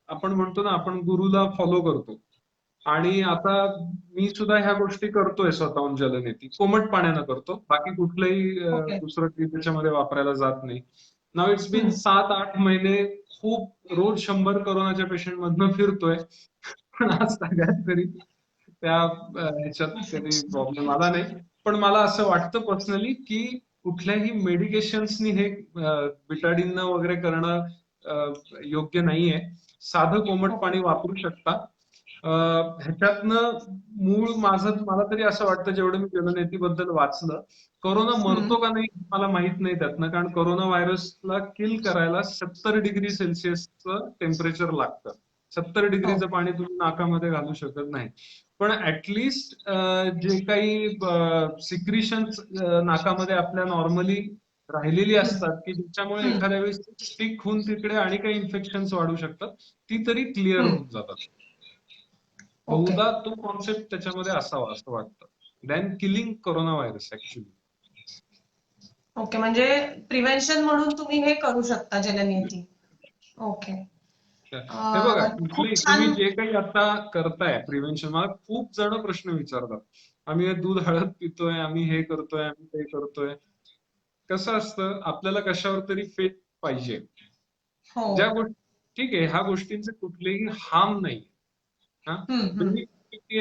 आपण म्हणतो ना, आपण गुरुला फॉलो करतो आणि आता मी सुद्धा ह्या गोष्टी करतोय स्वतःहून जलनेती. कोमट पाण्यानं करतो. बाकी कुठलंही ओके. दुसरं काही त्याच्यामध्ये वापरायला जात नाही. नाव इट्स बीन हम्म. 7-8 महिने खूप रोज 100 कोरोनाच्या पेशंट मधनं फिरतोय. पण आज सगळ्यात तरी त्या ह्याच्यात कधी प्रॉब्लेम आला नाही. पण मला असं वाटतं पर्सनली की कुठल्याही मेडिकेशन्सनी हे बिटाडीन वगैरे करणं योग्य नाहीये. साधं कोमट पाणी वापरू शकता. ह्याच्यातनं मूळ मला तरी असं वाटतं, जेवढं मी जलनेतीबद्दल वाचलं, कोरोना मरतो का नाही मला माहित नाही त्यातनं, कारण कोरोना व्हायरसला किल करायला 70 डिग्री सेल्सिअसचं टेम्परेचर लागतं. 70 डिग्रीचं पाणी तुम्ही नाकामध्ये घालू शकत नाही. पण ऍटलिस्ट जे काही सिक्रिशन्स नाकामध्ये आपल्या नॉर्मली राहिलेली असतात की ज्याच्यामुळे एखाद्या वेळेस स्टिक होऊन तिकडे आणि काही इन्फेक्शन्स वाढू शकतात, ती तरी क्लिअर होऊन जातात. ओके. बहुधा तो कॉन्सेप्ट त्याच्यामध्ये असावा असं वाटतं. Than killing corona virus actually. Okay, म्हणजे प्रिव्हेन्शन म्हणून तुम्ही हे करू शकता जलनेती. ओके. हे बघा, खूप तुम्ही छान. जे काही आता करताय प्रिव्हेन्शन, मला खूप जण प्रश्न विचारतात. आम्ही दूध हळद पितोय, आम्ही हे करतोय, आम्ही ते करतोय. कसं असतं, आपल्याला कशावर तरी फेथ पाहिजे. हो. ज्या गोष्टी ठीक आहे, ह्या गोष्टींचे कुठलेही हार्म नाही.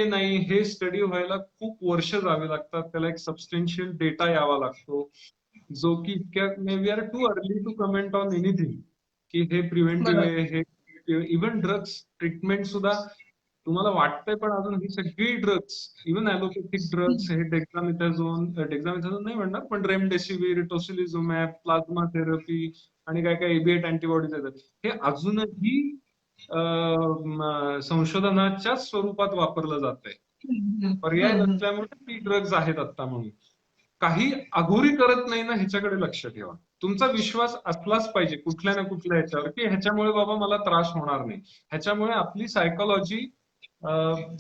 नाही, हे स्टडी व्हायला खूप वर्ष जावी लागतात. त्याला एक सबस्टेन्शियल डेटा यावा लागतो, जो की इतक्या we are too early to comment on anything की हे प्रिव्हेंटिव्ह बरोबर. आहे, हे इव्हन ड्रग्स ट्रीटमेंट सुद्धा तुम्हाला वाटतंय, पण अजून ही सगळी ड्रग्स, इव्हन ॲलोपॅथिक ड्रग्स, हे डेक्सामेथाझोन नाही म्हणणार, पण रेमडेसिवीर, टोसिलिझुमॅब, प्लाझ्मा थेरपी आणि काय काय एबीएट अँटीबॉडीज येतात, हे अजूनही संशोधनाच्याच स्वरूपात वापरलं जात आहे. पर्याय नसल्यामुळे ती ड्रग्ज आहेत आता म्हणून. काही अघोरी करत नाही ना, ह्याच्याकडे लक्ष ठेवा. तुमचा विश्वास असलाच पाहिजे कुठल्या ना कुठल्या ह्याच्यावर की ह्याच्यामुळे बाबा मला त्रास होणार नाही. ह्याच्यामुळे आपली सायकोलॉजी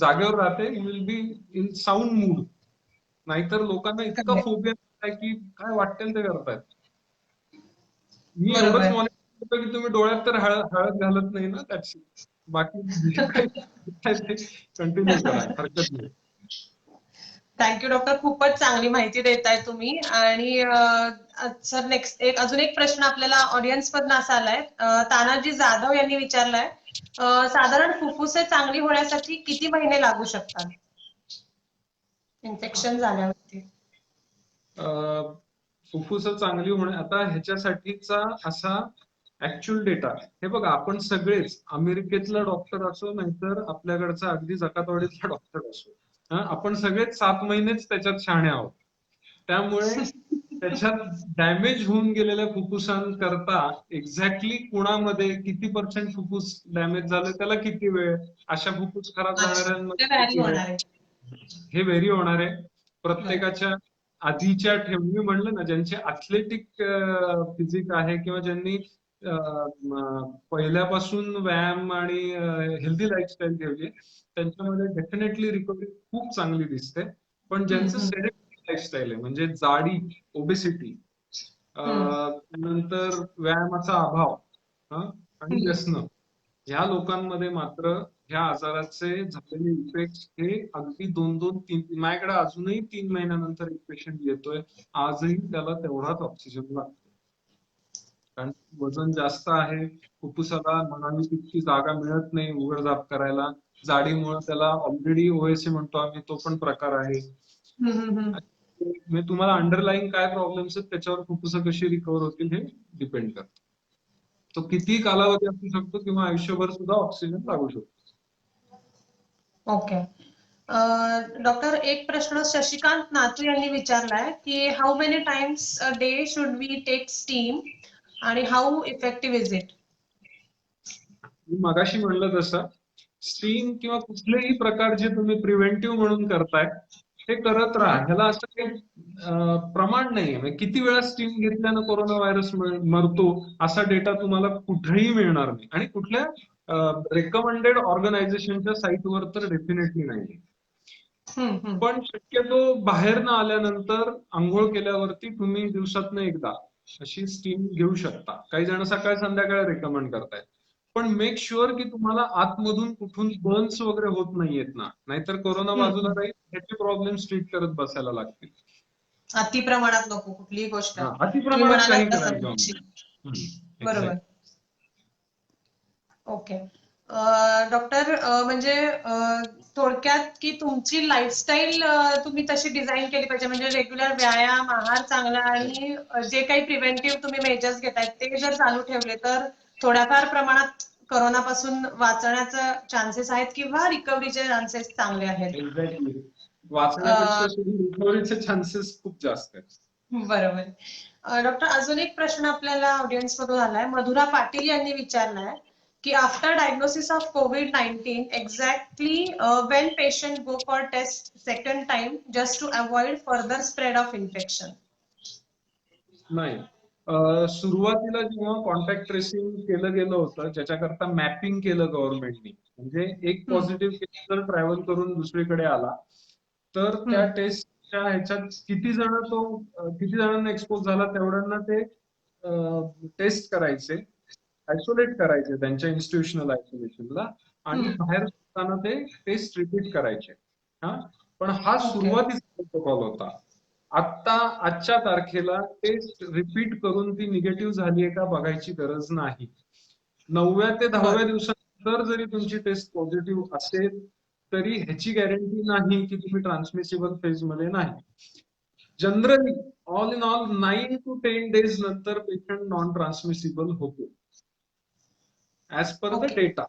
जागेवर राहते, you will be in sound mood. नाहीतर लोकांना इतका फोबिया आहे की काय वाटेल ते करतायत. मी एवढंच बरोबर. मॉनिटर करतो की तुम्ही डोळ्यात तर हळद घालत नाही ना, त्याची बाकी जे काही कंटिन्यू करा, हरकत नाही. थँक्यू डॉक्टर, खूपच चांगली माहिती देताय तुम्ही. आणि सर, नेक्स्ट अजून एक प्रश्न आपल्याला ऑडियन्स मधनं असा आलाय. तानाजी जाधव यांनी विचारलाय, साधारण फुफ्फुसे चांगली होण्यासाठी किती महिने लागू शकतात इन्फेक्शन झाल्यावरती? फुफ्फुस चांगली होणे, आता ह्याच्यासाठीचा असा ऍक्च्युअल डेटा, हे बघा, आपण सगळेच अमेरिकेतला डॉक्टर असो नाहीतर आपल्याकडचा अगदी जकातवाडीतला डॉक्टर असो, आपण सगळेच 7 महिनेच त्याच्यात शहाणे आहोत. त्यामुळे त्याच्यात डॅमेज होऊन गेलेल्या फुफ्फुसांकरता एक्झॅक्टली कुणामध्ये किती % फुफ्फुस डॅमेज झालं, त्याला किती वेळ, अशा फुफ्फुस खराब झाणाऱ्यांमध्ये किती वेळ, हे व्हेरी होणार आहे. प्रत्येकाच्या आधीच्या मी म्हणलं ना, ज्यांचे ॲथलेटिक फिजिक आहे किंवा ज्यांनी पहिल्यापासून व्यायाम आणि हेल्दी लाईफस्टाईल ठेवली, त्यांच्यामध्ये डेफिनेटली रिकव्हरी खूप चांगली दिसते. पण ज्यांचं सेडेंटरी लाईफस्टाईल आहे, म्हणजे जाडी, ओबेसिटी, नंतर व्यायामाचा अभाव आणि व्यसन, ह्या लोकांमध्ये मात्र ह्या आजाराचे झालेले इफेक्ट हे अगदी 2-2-3, माझ्याकडे अजूनही 3 महिन्यानंतर एक पेशंट येतोय, आजही त्याला तेवढाच ऑक्सिजन लागतो. कारण वजन जास्त आहे, फुफ्फुसाला म्हणावी तितकी जागा मिळत नाही उघडझाप करायला, जाडीमुळे त्याला ऑलरेडी ओएसए म्हणतो आम्ही, तो पण प्रकार आहे. तुम्हाला अंडरलाईन काय प्रॉब्लेम्स आहेत त्याच्यावर फुफ्फुस कशी रिकव्हर होतील हे डिपेंड करतं. तो किती कालावधी असू शकतो किंवा आयुष्यभर सुद्धा ऑक्सिजन लागू शकतो. ओके. डॉक्टर, एक प्रश्न शशिकांत नातू यांनी विचारलाय की how many times a day should we take steam आणि हाऊ इफेक्टिव्ह इज इट? मी मगाशी म्हणलं तसं, स्टीम किंवा कुठलेही प्रकार जे तुम्ही प्रिव्हेंटिव्ह म्हणून करताय, हे करत राहा. ह्याला असं काही प्रमाण नाहीये. म्हणजे किती वेळा स्टीम घेतल्यानं कोरोना व्हायरस मरतो असा डेटा तुम्हाला कुठेही मिळणार नाही, आणि कुठल्या रेकमेंडेड ऑर्गनायझेशनच्या साईटवर तर डेफिनेटली नाही. पण शक्यतो बाहेर न आल्यानंतर आंघोळ केल्यावरती तुम्ही दिवसातनं एकदा अशी स्टीम घेऊ शकता. काही जण सकाळ संध्याकाळ रेकमेंड करतायत. पण मेक शुअर की तुम्हाला आतमधून कुठून बर्न्स वगैरे होत नाहीयेत ना, नाहीतर कोरोना बाजूला राहील, ह्याचे प्रॉब्लेम ट्रीट करत बसायला लागतील. अति प्रमाणात नको कुठलीही गोष्ट. अति तुम्ही प्रमाणात काही म्हणालात तसं. करायचं. बरोबर. ओके. डॉक्टर, म्हणजे थोडक्यात की तुमची लाईफस्टाईल तुम्ही तशी डिझाईन केली पाहिजे, म्हणजे रेग्युलर व्यायाम, आहार चांगला आणि जे काही प्रिव्हेंटिव्ह तुम्ही मेजर्स घेतायत ते जर चालू ठेवले तर थोड्याफार प्रमाणात कोरोनापासून वाचण्याचे चान्सेस आहेत किंवा रिकव्हरीचे चान्सेस चांगले आहेत. एक्झॅक्टली. वाचण्यापेक्षा रिकव्हरीचे चान्सेस खूप जास्त आहेत. बरोबर. डॉक्टर, अजून एक प्रश्न आपल्याला ऑडियन्स मधून आलाय. मधुरा पाटील यांनी विचारलाय की after diagnosis of COVID-19 exactly when patient go for test second time just to avoid further spread of infection. नाही, सुरुवातीला जेव्हा कॉन्टॅक्ट ट्रेसिंग केलं गेलं होतं, ज्याच्याकरता मॅपिंग केलं गव्हर्नमेंटनी, म्हणजे एक पॉझिटिव्ह केस जर ट्रॅव्हल करून दुसरीकडे आला तर त्या टेस्टच्या ह्याच्यात किती जणांना एक्सपोज झाला तेवढ्यांना ते टेस्ट करायचे, आयसोलेट करायचे त्यांच्या इन्स्टिट्यूशनल आयसोलेशनला, आणि बाहेर असताना ते टेस्ट रिपीट करायचे. पण हा सुरुवातीचा प्रोटोकॉल होता. आजच्या तारखेला टेस्ट रिपीट करून ती निगेटिव्ह झालीये का बघायची गरज नाही. 9व्या ते 10व्या दिवसानंतर जरी तुमची टेस्ट पॉझिटिव्ह असेल तरी ह्याची गॅरंटी नाही की तुम्ही ट्रान्समिसिबल फेज मध्ये नाही. Generally all in all 9 to 10 days नंतर पेशंट नॉन ट्रान्समिसिबल होतो ऍज पर द डेटा.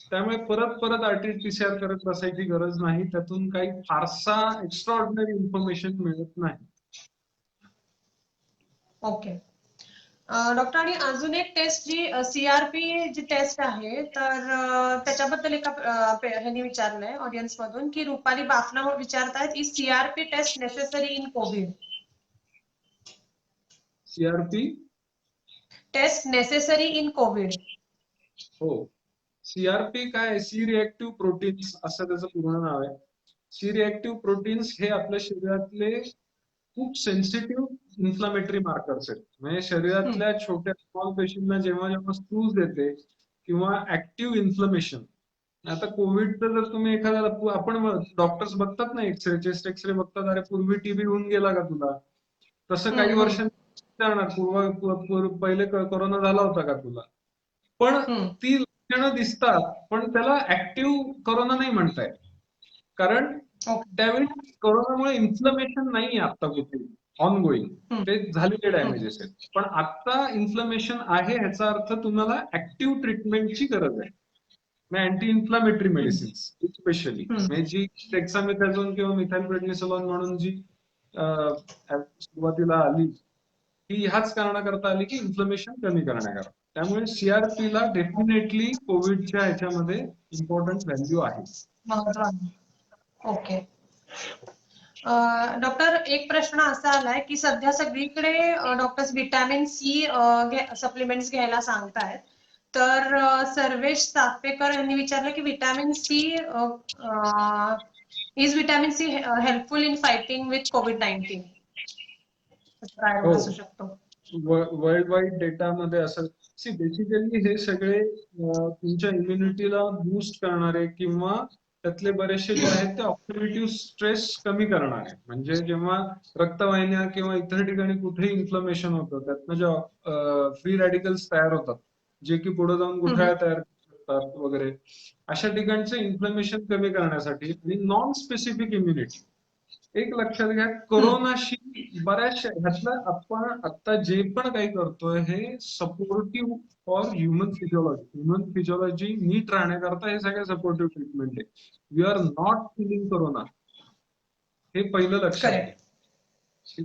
त्यामुळे परत RT-PCR करत बसायची गरज नाही. त्यातून काही फारसा एक्स्ट्राऑर्डिनरी इन्फॉर्मेशन मिळत नाही. ओके. डॉक्टर, आणि अजून एक टेस्ट जी CRP जी टेस्ट आहे, तर त्याच्याबद्दल एका ह्यांनी विचारलंय ऑडियन्स मधून की रुपाली बाफना विचारतायत, is CRP test necessary in Covid? CRP test necessary in Covid? हो. CRP काय, सी रिएक्टिव्ह प्रोटीन्स असं त्याचं पूर्ण नाव आहे. सी रिएक्टिव्ह प्रोटीन्स हे आपल्या शरीरातले खूप सेन्सिटिव्ह इन्फ्लामेटरी मार्कर्स आहेत. म्हणजे शरीरातल्या छोट्या स्मॉल पेशींना जेव्हा जेव्हा सूज देते किंवा ऍक्टिव्ह इन्फ्लमेशन, आता कोविडचं जर तुम्ही आपण डॉक्टर्स बघतात ना, चेस्ट एक्सरे बघतात, अरे पूर्वी टीबी होऊन गेला का तुला, तसं काही वर्षांनी विचारणार पहिले कोरोना झाला होता का तुला. पण ती लक्षणं दिसतात, पण त्याला ऍक्टिव्ह कोरोना नाही म्हणतायत, कारण त्यावेळी कोरोनामुळे इन्फ्लमेशन नाही आता कुठे ऑन गोईंग, ते झालेले डॅमेजेस आहेत. पण आता इन्फ्लमेशन आहे, ह्याचा अर्थ तुम्हाला ऍक्टिव्ह ट्रीटमेंटची गरज आहे. अँटी इन्फ्लामेटरी मेडिसिन्स स्पेशली, म्हणजे जी डेक्सामेथॅझोन किंवा मिथाइलप्रेडनिसोलोन म्हणून जी सुरुवातीला आली, ही ह्याच कारणाकरता आली की इन्फ्लमेशन कमी करण्याकरता. त्यामुळे CRP ला डेफिनेटली कोविडच्या ह्याच्यामध्ये इम्पॉर्टंट व्हॅल्यू आहे. ओके. डॉक्टर, एक प्रश्न असा आलाय की सध्या सगळीकडे डॉक्टर्स व्हिटॅमिन C सप्लिमेंट्स घ्यायला सांगतायत, तर सर्वेश चाफेकर यांनी विचारलं की vitamin C helpful in fighting with COVID-19? काय असू शकतो? वर्ल्ड वाईड डेटामध्ये असं बेसिकली हे सगळे तुमच्या इम्युनिटीला बूस्ट करणारे किंवा त्यातले बरेचसे जे आहेत ते ऑक्सिडेटिव्ह स्ट्रेस कमी करणारे, म्हणजे जेव्हा रक्तवाहिन्या किंवा इतर ठिकाणी कुठेही इन्फ्लमेशन होतं त्यातनं जे फ्री रॅडिकल्स तयार होतात, जे की पुढे जाऊन गुठळ्या तयार करतात वगैरे, अशा ठिकाणचे इन्फ्लमेशन कमी करण्यासाठी आणि नॉन स्पेसिफिक इम्युनिटी. एक लक्षात घ्या, कोरोनाशी बऱ्याचशा ह्यातलं आपण आता जे पण काही करतोय हे सपोर्टिव्ह फॉर ह्युमन फिजिओलॉजी नीट राहण्याकरता हे सगळे सपोर्टिव्ह ट्रीटमेंट आहे. We are not killing corona, हे पहिलं लक्षात घ्या.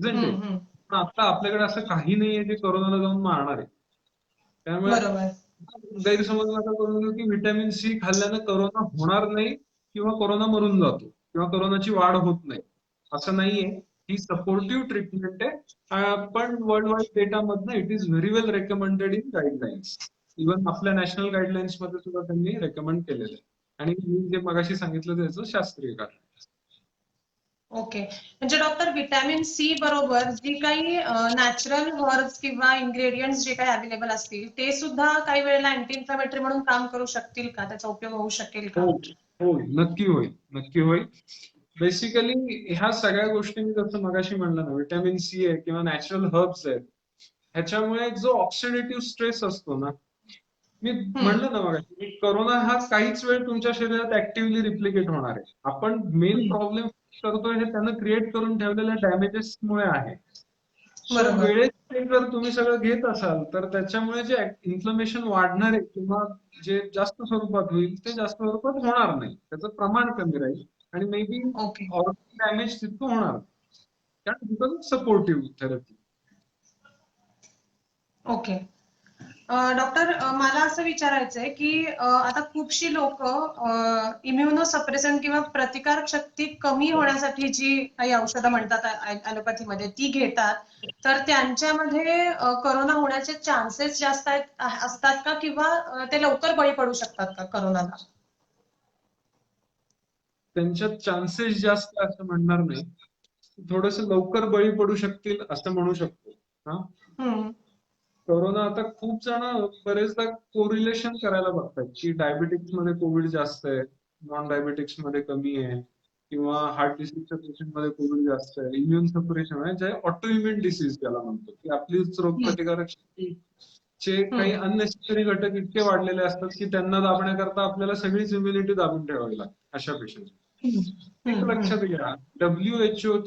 पण आता आपल्याकडे असं काही नाहीये जे कोरोनाला जाऊन मारणार आहे. त्यामुळे गैरसमज नका करून घेऊ की व्हिटॅमिन C खाल्ल्यानं कोरोना होणार नाही किंवा कोरोना मरून जातो. किंवा कोरोनाची वाढ होत नाही असं नाहीये. ही सपोर्टिव्ह ट्रीटमेंट आहे. पण वर्ल्ड वाईड डेटामधनं it is very well recommended in guidelines. Even आपल्या नॅशनल गाईडलाईन्स मध्ये सुद्धा त्यांनी रेकमेंड केलेलं आहे. आणि मी जे मगाशी सांगितलं त्याचं शास्त्रीय कारण. ओके. म्हणजे डॉक्टर व्हिटॅमिन सी बरोबर जी काही नॅचरल हर्ब्स किंवा इन्ग्रेडियंट्स जे काही अवेलेबल असतील ते सुद्धा काही वेळेला अँटी इन्फ्लेमेटरी म्हणून काम करू शकतील का? त्याचा उपयोग होऊ शकेल का? हो हो, नक्की होईल, नक्की होईल. बेसिकली ह्या सगळ्या गोष्टी मी जसं मगाशी म्हणलं ना, व्हिटॅमिन सी आहे किंवा नॅचरल हर्ब्स आहेत, ह्याच्यामुळे जो ऑक्सिडेटिव्ह स्ट्रेस असतो ना, मी म्हणलं ना मगाशी की कोरोना हा काहीच वेळ तुमच्या शरीरात ऍक्टिव्हली रिप्लिकेट होणार आहे. आपण मेन प्रॉब्लेम करतोय हे त्यानं क्रिएट करून ठेवलेल्या डॅमेजेस मुळे आहे. सो बरोबर. वेळेत ते जर तुम्ही सगळं घेत असाल तर त्याच्यामुळे जे इन्फ्लमेशन वाढणार आहे किंवा जे जास्त स्वरूपात होईल ते जास्त स्वरूपात होणार नाही. त्याचं प्रमाण कमी राहील आणि may be okay. Organ damage तितकं होणार नाही. कारण because supportive therapy. Okay. Doctor मला असं विचारायचंय की आता खूपशी लोक इम्युनो सप्रेसन किंवा प्रतिकारक शक्ती कमी होण्यासाठी जी काही औषधं म्हणतात ॲलोपॅथीमध्ये ती घेतात, तर त्यांच्यामध्ये करोना होण्याचे चान्सेस जास्त असतात का किंवा ते लवकर बळी पडू शकतात का करोनाला? त्यांच्यात चान्सेस जास्त असं म्हणणार नाही. थोडस लवकर बळी पडू शकतील असं म्हणू शकतो. हा, हम्म. कोरोना आता खूप जण बरेचदा कोरिलेशन करायला बघतात की डायबिटिक्स मध्ये कोविड जास्त आहे, नॉन डायबिटिक्स मध्ये कमी आहे, किंवा हार्ट डिसीजच्या पेशंट मध्ये कोविड जास्त आहे. इम्युन सप्रेशन आहे जे ऑटो इम्युन डिसीज ज्याला म्हणतो, की आपली रोगप्रतिकारक शक्तीचे काही हम्म. अननेसेसरी घटक इतके वाढलेले असतात की त्यांना दाबण्याकरता आपल्याला सगळीच इम्युनिटी दाबून ठेवावी लागते अशा पेशंट. एक हम्म. लक्षात घ्या, WHO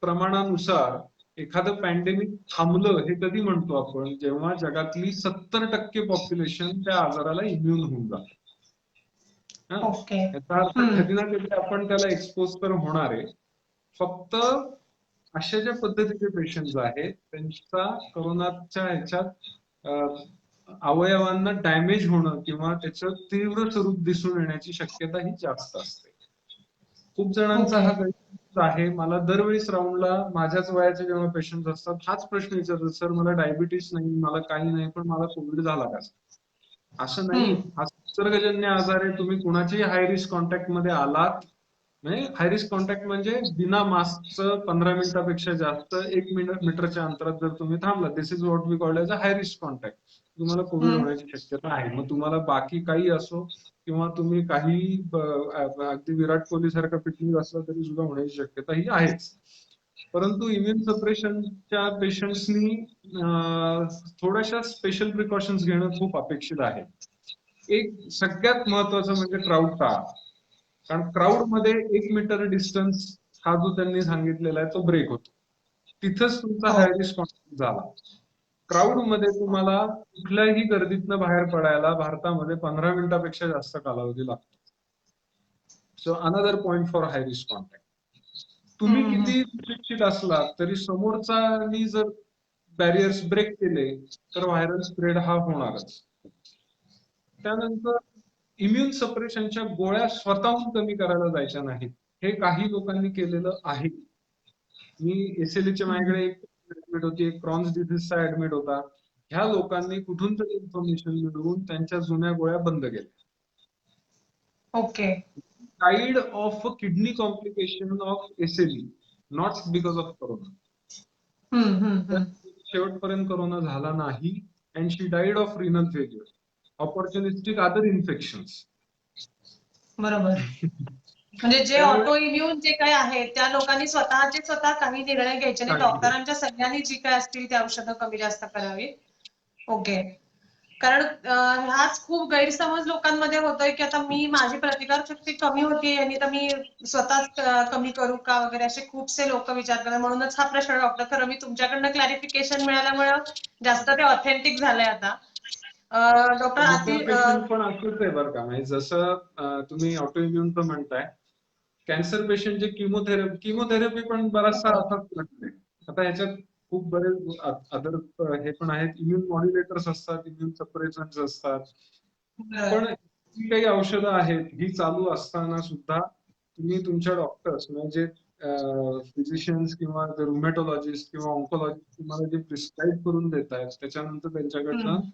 प्रमाणानुसार एखादं पॅन्डेमिक थांबलं हे कधी म्हणतो आपण, जेव्हा जगातली 70% पॉप्युलेशन त्या आजाराला इम्युन होऊन जातं. ओके. याचा अर्थ कधी ना कधी आपण त्याला एक्सपोज तर होणार आहे. फक्त अशा ज्या पद्धतीचे पेशंट आहेत त्यांचा कोरोनाच्या ह्याच्यात अवयवांना डॅमेज होणं किंवा त्याचं तीव्र स्वरूप दिसून येण्याची शक्यता ही जास्त असते. खूप जणांचा ओके. हा गैरसमज आहे. मला दरवेळेस राऊंडला माझ्याच वयाचे जेव्हा पेशंट असतात हाच प्रश्न विचारतात, सर मला डायबिटीस नाही, मला काही नाही, पण मला कोविड झाला का? असं नाही. हा संसर्गजन्य आजार आहे. तुम्ही कुणाच्याही हाय रिस्क कॉन्टॅक्ट मध्ये आलात, म्हणजे हाय रिस्क कॉन्टॅक्ट म्हणजे बिना मास्कचं 15 मिनिटापेक्षा जास्त 1 मीटरच्या अंतरात जर तुम्ही थांबला, this is what we called as a high risk contact, तुम्हाला कोविड होण्याची शक्यता आहे. मग तुम्हाला बाकी काही असो किंवा तुम्ही काही अगदी विराट कोहली सारखा फिटनेस असला तरी सुद्धा होण्याची शक्यता ही आहेच. परंतु इम्युन सप्रेशनच्या पेशंट्सनी थोड्याशा स्पेशल प्रिकॉशन्स घेणं खूप अपेक्षित आहे. एक सगळ्यात महत्वाचं म्हणजे क्राऊड टाळा. कारण क्राऊड मध्ये 1 मीटर डिस्टन्स हा जो त्यांनी सांगितलेला आहे तो ब्रेक होतो. तिथंच तुमचा हो. हाय रिस्क कॉन्टॅक्ट झाला. क्राऊड मध्ये तुम्हाला कुठल्याही गर्दीतनं बाहेर पडायला भारतामध्ये 15 मिनिटापेक्षा जास्त कालावधी लागतो. So another point for high risk contact. तुम्ही किती सुशिक्षित असला तरी समोरचा जर बॅरियर्स ब्रेक केले तर व्हायरल स्प्रेड हा होणारच. त्यानंतर इम्युन सप्रेशनच्या गोळ्या स्वतःहून कमी करायला जायच्या नाहीत. हे काही लोकांनी केलेलं आहे. मी एसएलईच्या माझ्याकडे एक ऍडमिट होती, एक क्रॉन्स डिसीजचा ऍडमिट होता. ह्या लोकांनी कुठून तरी इन्फॉर्मेशन मिळवून त्यांच्या जुन्या गोळ्या बंद केल्या. Okay. Died of kidney complication of SLE, not because of corona. शेवटपर्यंत कोरोना झाला नाही and she died of renal failure, opportunistic other infections. बरोबर. म्हणजे जे त्यामुळे ऑटो इम्युन जे काही आहे त्या लोकांनी स्वतः काही निर्णय घ्यायचे नाही, डॉक्टरांच्या सल्ल्याने जी काय असतील ती औषधं कमी जास्त करावी. ओके. कारण हाच खूप गैरसमज लोकांमध्ये होतोय की आता मी माझी प्रतिकार शक्ती कमी होतीये आणि तर मी स्वतःच कमी करू का वगैरे असे खूपसे लोक विचार करतात. म्हणूनच हा प्रश्न डॉक्टर, खरं मी तुमच्याकडनं क्लॅरिफिकेशन मिळाल्यामुळे जास्त ते ऑथेंटिक झालंय आता. डॉक्टर पेशंट पण असंच आहे बरं का. म्हणजे जसं तुम्ही ऑटो इम्युनचं म्हणताय, कॅन्सर पेशंट जे किमोथेरपी पण बराचसा असाच प्रश्न आहे. आता ह्याच्यात खूप बरेच अदर हे पण आहेत, इम्युन मॉड्युलेटर्स असतात, इम्युन सप्रेशन्स असतात. पण ही काही औषधं आहेत ही चालू असताना सुद्धा तुम्ही तुमच्या डॉक्टर्स म्हणजे फिजिशियन्स किंवा रुमॅटॉलॉजिस्ट किंवा ऑन्कोलॉजिस्ट तुम्हाला जे प्रिस्क्राईब करून देत आहेत त्याच्यानंतर त्यांच्याकडनं हम्म,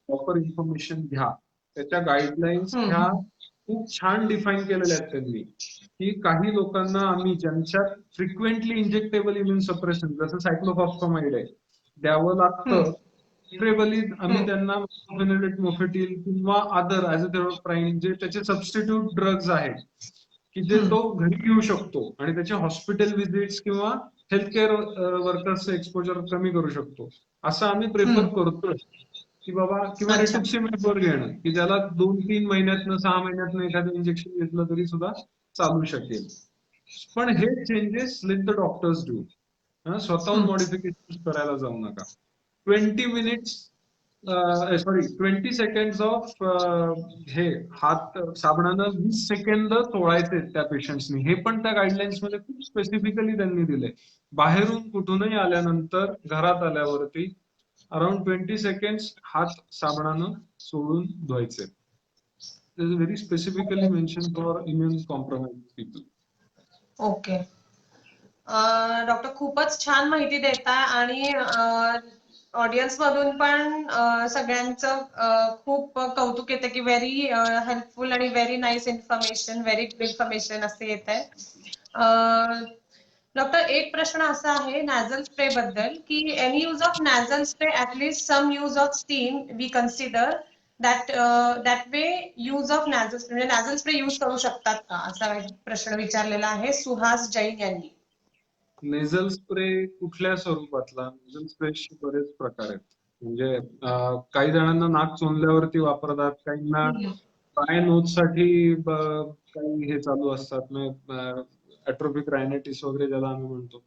प्रॉपर इन्फॉर्मेशन घ्या. त्याच्या गाईडलाईन्स ह्या हम्म, खूप छान डिफाईन केलेल्या आहेत त्यांनी, की काही लोकांना आम्ही ज्यांच्यात फ्रिक्वेंटली इंजेक्टेबल इम्युन सप्रेशन जसं सायक्लोफॉस्फामाइड आहे द्यावं हम्म, लागतं, प्रिफरेबली आम्ही हम्म, त्यांना मोफेटिल किंवा अदर ॲझोथेरोप्राईन जे त्याचे सबस्टिट्यूट ड्रग्ज आहेत की जे हम्म, तो घरी घेऊ शकतो आणि त्याचे हॉस्पिटल व्हिजिट्स किंवा हेल्थ केअर वर्कर्सचं एक्सपोजर कमी करू शकतो, असं आम्ही प्रेफर हम्म. करतोय. की बाबा किंवा अच्छा. रिटुक्सिमॅब घेणं की ज्याला 2-3 महिन्यातनं 6 महिन्यातनं एखादं इंजेक्शन घेतलं तरी सुद्धा चालू शकेल. पण हे changes let the doctors do. स्वतःहून हम्म. मॉडिफिकेशन करायला जाऊ नका. 20 मिनिट्स सॉरी 20 सेकंड्स ऑफ हे हात साबणानं 20 सेकंद चोळायचे त्या पेशंट्सनी, हे पण त्या गाईडलाईन्स मध्ये खूप स्पेसिफिकली त्यांनी दिले. बाहेरून कुठूनही आल्यानंतर घरात आल्यावरती अराउंड 20 सेकंड्स हात साबणानं चोळून धुवायचे. Very specifically mention for immune compromise people. Okay. Doctor खूपच छान माहिती देताय आणि ऑडियन्स मधून पण सगळ्यांचं खूप कौतुक येतं की व्हेरी हेल्पफुल आणि very nice information, very good information असे येत आहे. डॉक्टर एक प्रश्न असा आहे नॅझल स्प्रे बद्दल की any use of nasal spray at least some use of steam we consider that way use of nasal spray म्हणजे नॅझल स्प्रे यूज करू शकतात का असा एक प्रश्न विचारलेला आहे सुहास जैन यांनी. नेझल स्प्रे कुठल्या स्वरूपातला? नेझल स्प्रेचे बरेच प्रकार आहेत. म्हणजे काही जणांना नाक चोंदल्यावरती वापरतात, काहींना हम्म, ड्राय नोज साठी काही हे चालू असतात, ऍट्रोपिक रायनायटिस वगैरे ज्याला आम्ही म्हणतो.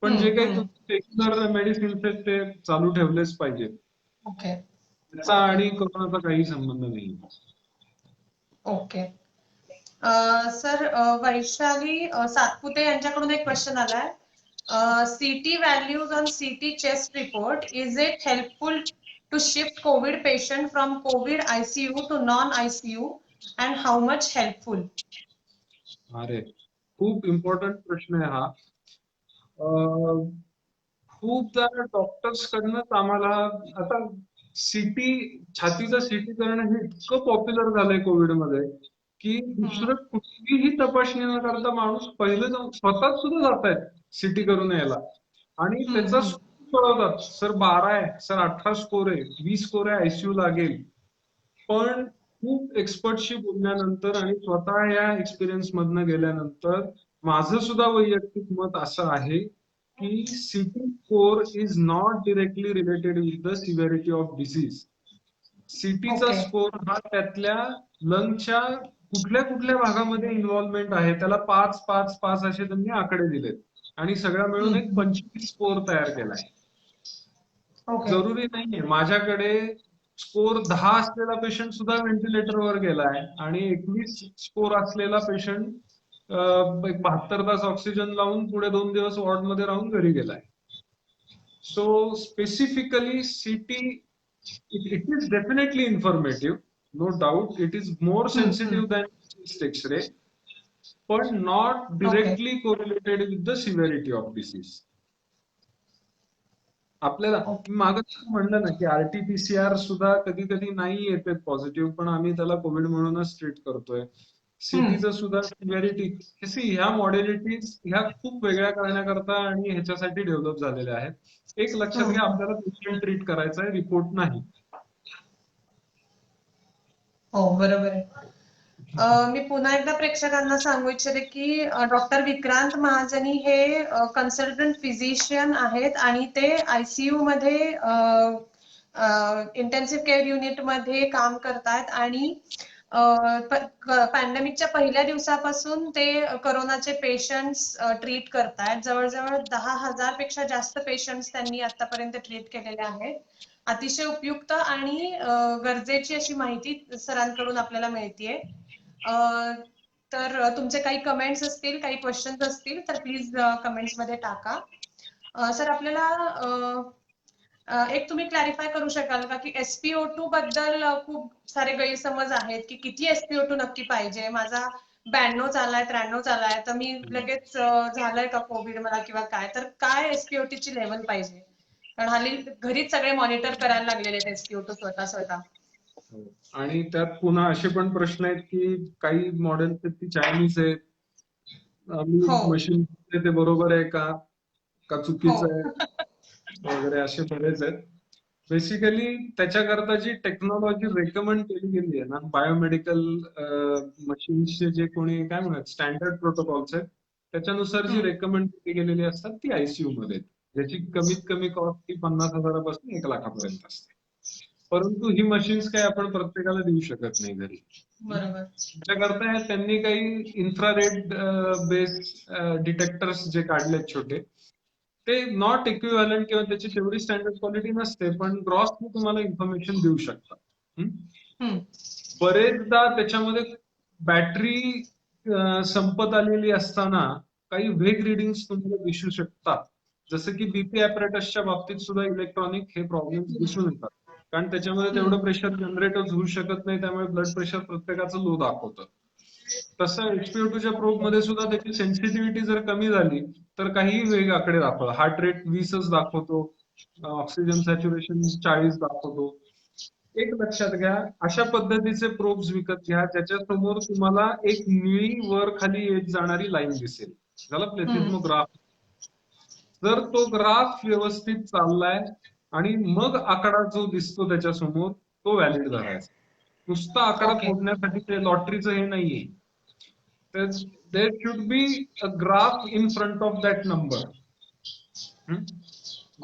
पण जे काही हम्म. रेग्युलर मेडिसिन्स आहेत ते चालू ठेवलेच पाहिजेत. ओके. त्याचा ओके. आणि कोरोनाचा काही संबंध नाही. ओके. सर वैशाली सातपुते यांच्याकडून एक क्वेश्चन आलाय. CT values on CT chest report, is it helpful to shift COVID patient from COVID ICU to non-ICU and how much helpful? अरे खूप इम्पॉर्टंट प्रश्न आहे हा. अं, खूपदा डॉक्टर्स कडनंच आम्हाला आता सीटी छातीचं सीटी करणं हे इतकं पॉप्युलर झालंय कोविडमध्ये की हम्म, दुसरं कुठलीही तपासणी न करता माणूस पहिले जाऊन स्वतःच सुद्धा जात आहेत सीटी करून यायला आणि हम्म, त्याचा हम्म. कळवतात सर 12 आहे, सर 18 स्कोर आहे, 20 स्कोर आहे, आयसीयू लागेल. पण खूप एक्सपर्टशी बोलल्यानंतर आणि स्वतः या एक्सपिरियन्स मधनं गेल्यानंतर माझं सुद्धा वैयक्तिक मत असं आहे की CT score is not directly related with the severity of disease. सीटीचा ओके. स्कोर हा त्यातल्या लंगच्या कुठल्या कुठल्या भागामध्ये इन्व्हॉल्वमेंट आहे त्याला 5-5-5 असे त्यांनी आकडे दिलेत आणि सगळा मिळून एक हम्म. 25 स्कोर तयार केलाय. ओके. जरुरी नाहीये माझ्याकडे स्कोर 10 असलेला पेशंट सुद्धा व्हेंटिलेटरवर गेलाय आणि 21 स्कोर असलेला पेशंट एक 72 तास ऑक्सिजन लावून पुढे 2 दिवस वॉर्डमध्ये राहून घरी गेलाय. So specifically CT it is definitely informative, no doubt. It is more हम्म, sensitive हम्म. than chest X-ray, but not okay. directly correlated with the severity of disease. आपल्याला ओके. मागं म्हणलं ना की आरटीपीसीआर सुद्धा कधी कधी नाही येते पॉझिटिव्ह पण आम्ही त्याला कोविड म्हणूनच ट्रीट करतोय. हम्म, सीटीचं सुद्धा सिव्हिरिटी ह्या मॉडेलिटीज ह्या खूप वेगळ्या करण्याकरता आणि ह्याच्यासाठी डेव्हलप झालेल्या आहेत. एक लक्षात घ्या हम्म. आपल्याला पेशंट ट्रीट करायचा आहे रिपोर्ट नाही. हो बरोबर आहे. मी पुन्हा एकदा प्रेक्षकांना सांगू इच्छिते की डॉक्टर विक्रांत महाजनी हे कन्सल्टंट फिजिशियन आहेत आणि ते ICU मध्ये इंटेन्सिव्ह केअर युनिट मध्ये काम करतात आणि पॅन्डेमिकच्या पहिल्या दिवसापासून ते कोरोनाचे पेशंट्स ट्रीट करतायत. जवळजवळ 10,000 पेक्षा जास्त पेशंट्स त्यांनी आतापर्यंत ट्रीट केलेले आहेत. अतिशय उपयुक्त आणि गरजेची अशी माहिती सरांकडून आपल्याला मिळतीये. तर तुमचे काही कमेंट्स असतील, काही क्वेश्चन्स असतील तर प्लीज कमेंट्स मध्ये टाका. सर आपल्याला एक तुम्ही क्लॅरिफाय करू शकाल का की SpO2 बद्दल खूप सारे गैरसमज आहेत की किती SpO2 नक्की पाहिजे. माझा 92 चालाय 93 चालाय तर मी लगेच झालंय का कोविड मला किंवा काय, तर काय SpO2 ची लेवल पाहिजे? कारण हल्ली घरीच सगळे मॉनिटर करायला लागलेले आहेत SpO2 स्वतः स्वतः. हो. आणि त्यात पुन्हा असे पण प्रश्न आहेत की काही मॉडेल्स आहेत ती चायनीज आहेत. आम्ही हो मशीन ते बरोबर आहे का का हो चुकीचं आहे वगैरे असे बरेच आहेत. बेसिकली त्याच्याकरता जी टेक्नॉलॉजी रेकमेंड केली गेली आहे ना, बायोमेडिकल मशीन्सचे जे कोणी काय म्हणतात स्टँडर्ड प्रोटोकॉल्स आहेत, त्याच्यानुसार जी हम्म, रेकमेंड केली गेलेली असतात ती आयसीयू मध्ये आहेत. ज्याची कमीत कमी कॉस्ट ही 50,000 पासून 1 लाखापर्यंत असते. परंतु ही मशीन्स काही आपण प्रत्येकाला देऊ शकत नाही घरी. बरोबर. त्याच्याकरता त्यांनी काही इन्फ्रारेड बेस्ड डिटेक्टर्स जे काढलेत छोटे, ते नॉट इक्विव्हॅलंट किंवा त्याची तेवढी स्टँडर्ड क्वालिटी नसते, पण ग्रॉसली तुम्हाला इन्फॉर्मेशन देऊ शकतात. हम्म? हम्म, बरेचदा त्याच्यामध्ये बॅटरी संपत आलेली असताना काही वेग रिडिंग्स तुम्हाला दिसू शकतात. जसं की बीपी ॲपरेटसच्या बाबतीत सुद्धा इलेक्ट्रॉनिक हे प्रॉब्लेम दिसून येतात. कारण त्याच्यामध्ये हम्म, तेवढं प्रेशर जनरेटच होऊ शकत नाही, त्यामुळे ब्लड प्रेशर प्रत्येकाचं लो दाखवतं. तसं HpO2च्या प्रोब मध्ये सुद्धा त्याची सेन्सिटिव्हिटी जर कमी झाली तर काहीही वेग आकडे दाखवतो. हार्ट रेट 20च दाखवतो, ऑक्सिजन सॅच्युरेशन 40 दाखवतो. एक लक्षात घ्या, अशा पद्धतीचे प्रोब्स विकत घ्या ज्याच्यासमोर तुम्हाला एक निळी वर खाली येत जाणारी लाईन दिसेल, ज्याला हम्म. प्लेथिस्मोग्राफ. जर तो ग्राफ व्यवस्थित चाललाय आणि मग आकडा जो दिसतो त्याच्यासमोर तो व्हॅलिड धरायचा. नुसता आकडा ओके. फोडण्यासाठी ते लॉटरीचं हे नाहीये. तर there should be a graph in front of that number.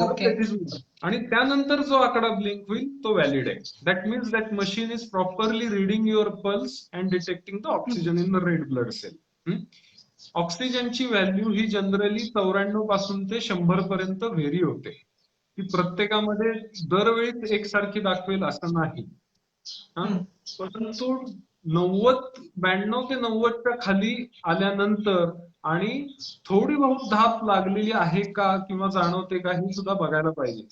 Okay. आणि त्यानंतर जो आकडा ब्लिंक होईल तो व्हॅलिड आहे. That means that machine is properly reading your pulse and detecting the hmm, oxygen in the red blood cell. ऑक्सिजनची value ही generally 94 पासून ते 100 पर्यंत व्हेरी होते. ती प्रत्येकामध्ये दरवेळी एकसारखी दाखवेल असं नाही. हा, हम्म. परंतु 92 ते 90च्या खाली आल्यानंतर आणि थोडी बहुत धाप लागलेली आहे का किंवा जाणवते का हे सुद्धा बघायला पाहिजे.